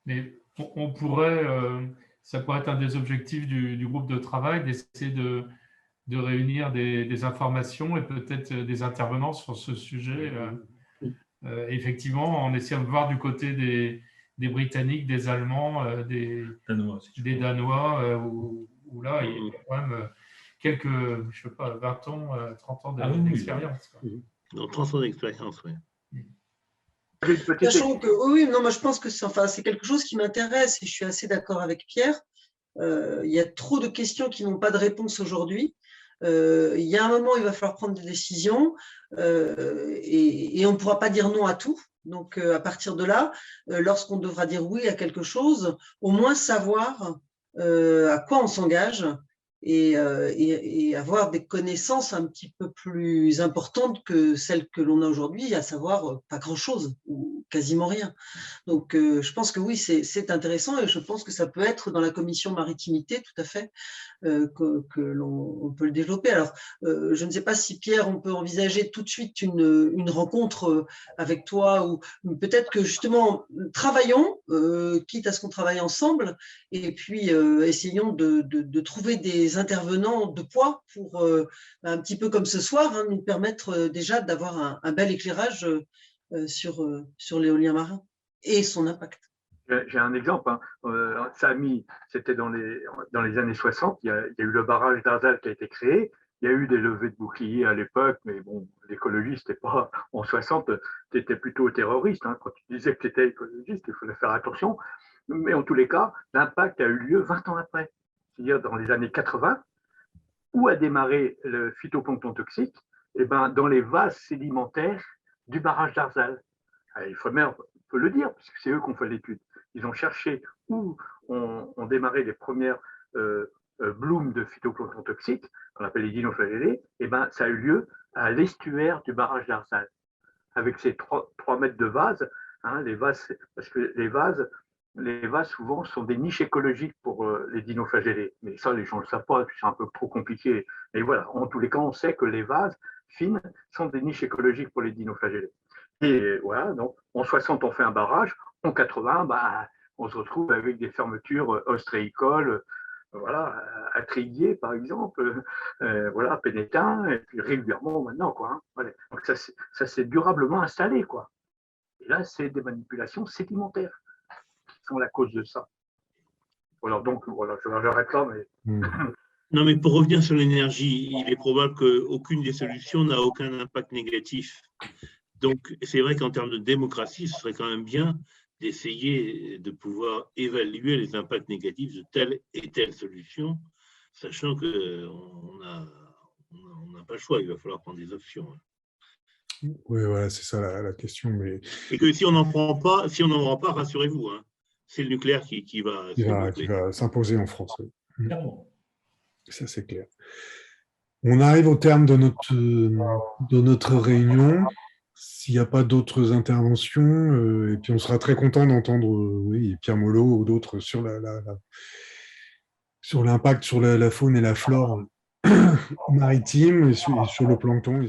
Mais on pourrait, ça pourrait être un des objectifs du groupe de travail, d'essayer de réunir des informations et peut-être des intervenants sur ce sujet. Effectivement, en essayant de voir du côté des Britanniques, des Allemands, des Danois, où là, il y a quand même quelques, je sais pas, 20 ans, 30 ans d'expérience. Non, 30 ans d'expérience, oui. Sachant que, oui, non, moi je pense que c'est quelque chose qui m'intéresse et je suis assez d'accord avec Pierre. Il y a trop de questions qui n'ont pas de réponse aujourd'hui. Il y a un moment, il va falloir prendre des décisions et on ne pourra pas dire non à tout. Donc, à partir de là, lorsqu'on devra dire oui à quelque chose, au moins savoir à quoi on s'engage et avoir des connaissances un petit peu plus importantes que celles que l'on a aujourd'hui, à savoir pas grand-chose ou quasiment rien. Donc, je pense que oui, c'est intéressant et je pense que ça peut être dans la commission maritimité, tout à fait, que l'on peut le développer. Alors, je ne sais pas si Pierre, on peut envisager tout de suite une rencontre avec toi ou peut-être que justement, travaillons, quitte à ce qu'on travaille ensemble, et puis essayons de trouver des intervenants de poids pour, un petit peu comme ce soir, hein, nous permettre déjà d'avoir un bel éclairage sur l'éolien marin et son impact. J'ai un exemple. Hein. Samy, c'était dans les années 60. Il y a eu le barrage d'Arzal qui a été créé. Il y a eu des levées de boucliers à l'époque, mais bon, l'écologie, c'était pas en 60, tu étais plutôt terroriste. Hein. Quand tu disais que tu étais écologiste, il fallait faire attention. Mais en tous les cas, l'impact a eu lieu 20 ans après, c'est-à-dire dans les années 80, où a démarré le phytoplancton toxique, et ben, dans les vases sédimentaires du barrage d'Arzal. Ifremer peut le dire, parce que c'est eux qui ont fait l'étude. Ils ont cherché où ont démarré les premières blooms de phytoplancton toxique, qu'on appelle les dinoflagellés, et ben, ça a eu lieu à l'estuaire du barrage d'Arzal, avec ces 3 mètres de vase. Hein, les vases, parce que les vases, souvent, sont des niches écologiques pour les dinoflagellés. Mais ça, les gens ne le savent pas, c'est un peu trop compliqué. Mais voilà, en tous les cas, on sait que les vases fines sont des niches écologiques pour les dinoflagellés. Et voilà, donc en 60, on fait un barrage. En 80, bah, on se retrouve avec des fermetures ostréicoles, voilà, à Tréguier, par exemple, voilà, à Pénétin, et puis régulièrement maintenant, quoi. Hein, voilà. Donc ça s'est durablement installé, quoi. Et là, c'est des manipulations sédimentaires qui sont la cause de ça. Voilà, donc voilà, j'arrête là, mais Non, mais pour revenir sur l'énergie, il est probable qu'aucune des solutions n'a aucun impact négatif. Donc, c'est vrai qu'en termes de démocratie, ce serait quand même bien d'essayer de pouvoir évaluer les impacts négatifs de telle et telle solution, sachant qu'on n'a pas le choix, il va falloir prendre des options. Oui, voilà, c'est ça la question. Mais Et que si on n'en prend pas, rassurez-vous, hein, c'est le nucléaire qui va se développer. qui va s'imposer en France. Oui. Clairement. Ça, c'est clair. On arrive au terme de notre réunion. S'il n'y a pas d'autres interventions, et puis on sera très content d'entendre oui, Pierre Molot ou d'autres sur sur l'impact sur la faune et la flore maritime et sur le plancton.